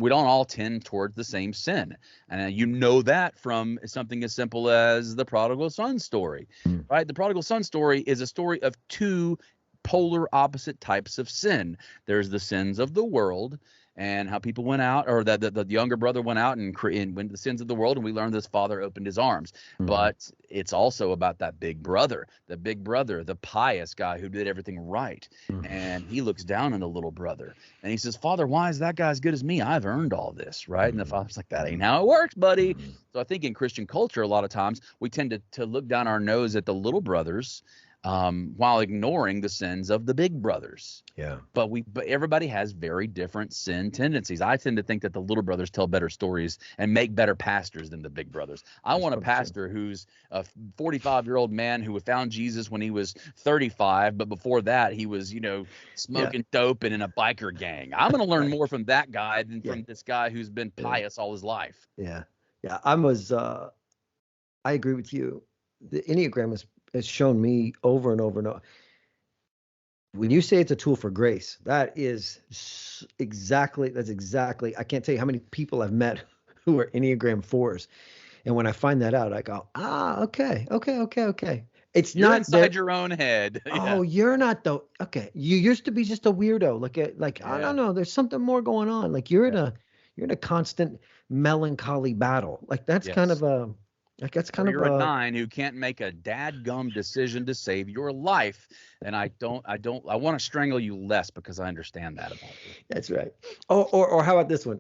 we don't all tend towards the same sin. And you know that from something as simple as the prodigal son story, right? The prodigal son story is a story of 2 polar opposite types of sin. There's the sins of the world, and how people went out, or that the younger brother went out and went to the sins of the world, and we learned this father opened his arms. But it's also about that big brother, the pious guy who did everything right. And he looks down on the little brother, and he says, Father, why is that guy as good as me? I've earned all this, right? And the father's like, that ain't how it works, buddy. So I think in Christian culture, a lot of times we tend to look down our nose at the little brothers, while ignoring the sins of the big brothers. Yeah. But everybody has very different sin tendencies. I tend to think that the little brothers tell better stories and make better pastors than the big brothers. I want a pastor who's a 45-year-old man who found Jesus when he was 35, but before that he was, smoking dope and in a biker gang. I'm going to learn more from that guy than from this guy who's been pious all his life. Yeah. Yeah. I agree with you. The Enneagram has shown me over and over and over. When you say it's a tool for grace, that's exactly, I can't tell you how many people I've met who are Enneagram 4s. And when I find that out, I go, okay. It's You're not inside your own head. Oh, you're not though. Okay. You used to be just a weirdo. I don't know. There's something more going on. Like you're in a constant melancholy battle. Like that's kind of a, you're a 9 who can't make a dadgum decision to save your life. And I want to strangle you less because I understand that about you. That's right. Oh, or how about this one?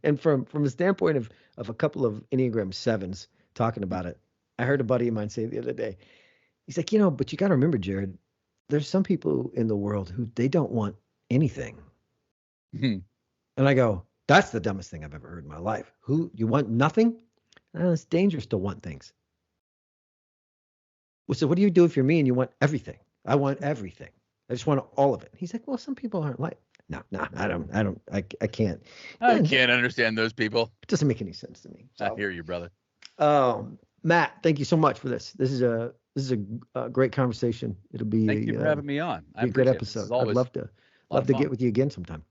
And from a standpoint of a couple of Enneagram 7s talking about it, I heard a buddy of mine say the other day, he's like, but you got to remember, Jared, there's some people in the world who they don't want anything. And I go, that's the dumbest thing I've ever heard in my life. Who, you want nothing? It's dangerous to want things. Well, so what do you do if you're me and you want everything? I want everything. I just want all of it. He's like, well, some people aren't like, no, I can't. I can't understand those people. It doesn't make any sense to me. So, I hear you, brother. Matt, thank you so much for this. This is a great conversation. It'll be thank you for having me on. A good episode. I'd love to get with you again sometime.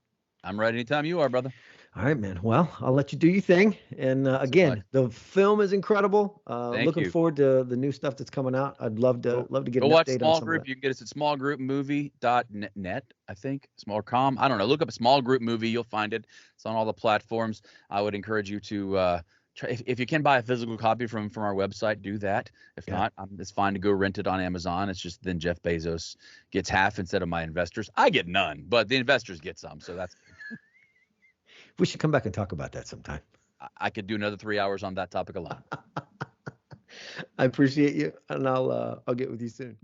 I'm ready anytime you are, brother. All right, man. Well, I'll let you do your thing. And again, the film is incredible. Looking forward to the new stuff that's coming out. I'd love to get an update Small on Group. You can get us at smallgroupmovie.net, I think. Small.com. I don't know. Look up a Small Group Movie. You'll find it. It's on all the platforms. I would encourage you to if you can buy a physical copy from our website, do that. If not, it's fine to go rent it on Amazon. It's just then Jeff Bezos gets half instead of my investors. I get none, but the investors get some. So that's. We should come back and talk about that sometime. I could do another 3 hours on that topic alone. I appreciate you, and I'll get with you soon.